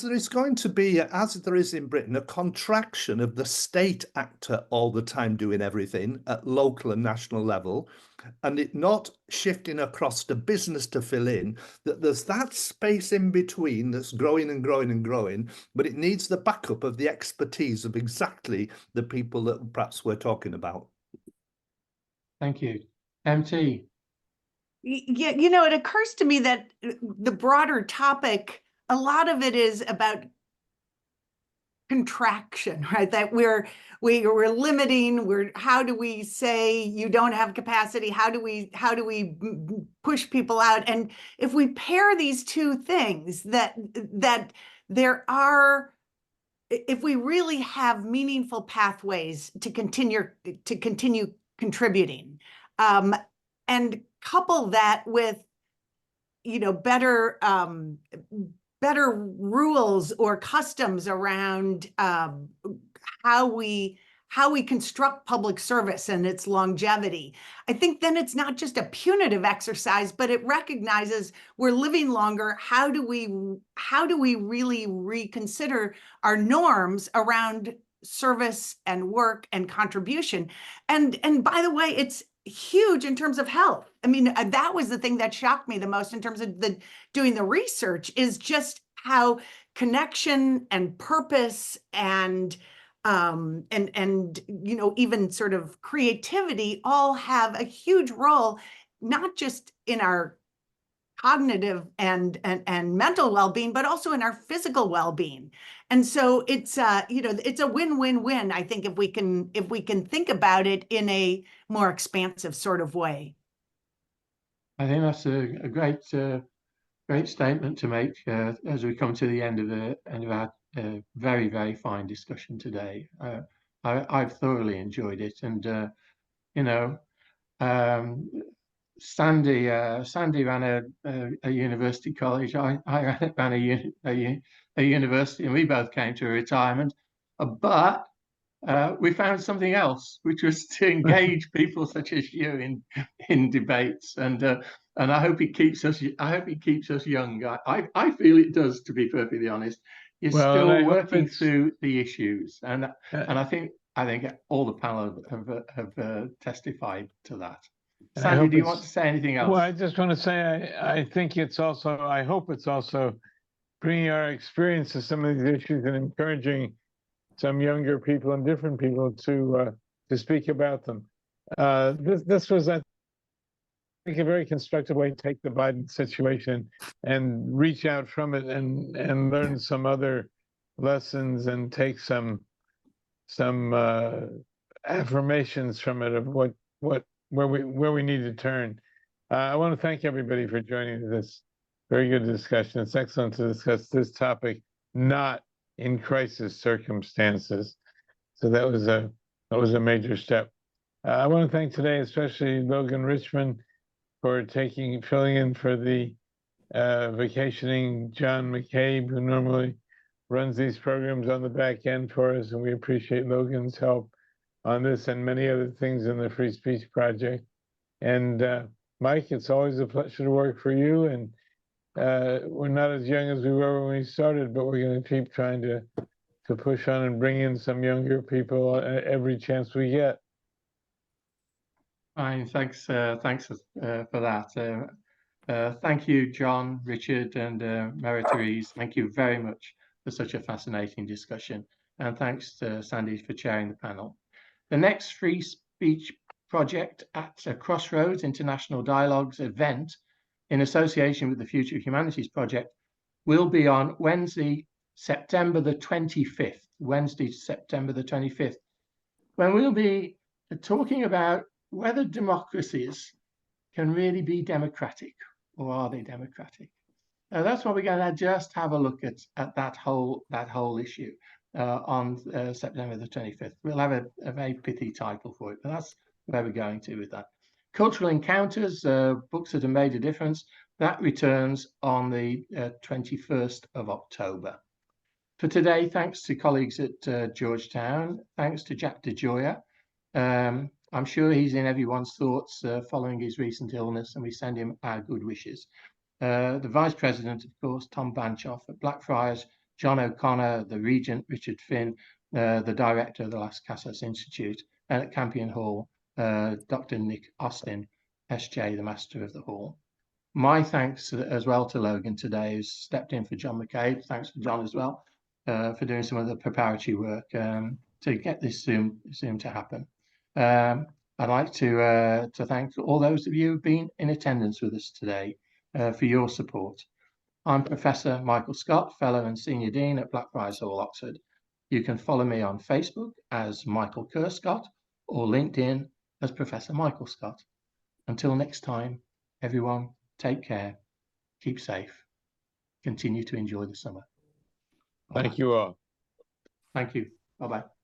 there is going to be, as there is in Britain, a contraction of the state actor all the time doing everything at local and national level, and it not shifting across to business to fill in, that there's that space in between that's growing and growing and growing, but it needs the backup of the expertise of exactly the people that perhaps we're talking about. Thank you. MT. Yeah, you know, it occurs to me that the broader topic, a lot of it is about contraction, right? That we're limiting, how do we say you don't have capacity? How do we push people out? And if we pair these two things, that there are, if we really have meaningful pathways to continue contributing, and couple that with, you know, better rules or customs around how we construct public service and its longevity, I think then it's not just a punitive exercise, but it recognizes we're living longer. How do we really reconsider our norms around service and work and contribution? And by the way, it's huge in terms of health. I mean, that was the thing that shocked me the most in terms of doing the research, is just how connection and purpose and you know, even sort of creativity all have a huge role, not just in our cognitive and mental well-being, but also in our physical well-being. And so it's you know, it's a win-win-win, I think, if we can think about it in a more expansive sort of way. I think that's a great statement to make as we come to the end of our very, very fine discussion today. I've thoroughly enjoyed it, and you know, Sandy ran a university college. I ran a university, and we both came to a retirement. But we found something else, which was to engage people such as you in debates, and I hope it keeps us. I hope it keeps us young. I feel it does, to be perfectly honest. You're still working through the issues, and I think all the panel have testified to that. Sandy, do you want to say anything else? Well, I just want to say I think it's also, I hope it's also bringing our experience to some of these issues and encouraging some younger people and different people to speak about them. This was a very constructive way to take the Biden situation and reach out from it and learn some other lessons and take some affirmations from it of where we need to turn. I want to thank everybody for joining this very good discussion. It's excellent to discuss this topic, not in crisis circumstances. So that was a major step. I want to thank today especially Logan Richmond for filling in for the vacationing John McCabe, who normally runs these programs on the back end for us, and we appreciate Logan's help on this and many other things in the Free Speech Project. And Mike, it's always a pleasure to work for you, and we're not as young as we were when we started, but we're going to keep trying to push on and bring in some younger people every chance we get. Fine, thanks for that. Thank you, John, Richard, and Meritorious. Thank you very much for such a fascinating discussion. And thanks to Sandy for chairing the panel. The next Free Speech Project at Crossroads International Dialogues event in association with the Future of Humanities Project will be on Wednesday, September the 25th, when we'll be talking about whether democracies can really be democratic, or are they democratic? That's what we're going to just have a look at that whole issue on September the 25th. We'll have a very pithy title for it, but that's where we're going to with that. Cultural Encounters, books that have made a difference, that returns on the 21st of October. For today, thanks to colleagues at Georgetown, thanks to Jack DeGioia. I'm sure he's in everyone's thoughts following his recent illness, and we send him our good wishes. The Vice President, of course, Tom Banchoff at Blackfriars, John O'Connor, the Regent, Richard Finn, the Director of the Las Casas Institute, and at Campion Hall, Dr. Nick Austin, SJ, the Master of the Hall. My thanks as well to Logan today, who's stepped in for John McCabe. Thanks for John as well for doing some of the preparatory work to get this Zoom to happen. I'd like to thank all those of you who've been in attendance with us today for your support. I'm Professor Michael Scott, Fellow and Senior Dean at Blackfriars Hall, Oxford. You can follow me on Facebook as Michael Kerr Scott or LinkedIn as Professor Michael Scott. Until next time, everyone, take care, keep safe, continue to enjoy the summer. Thank you all. Thank you. Bye-bye.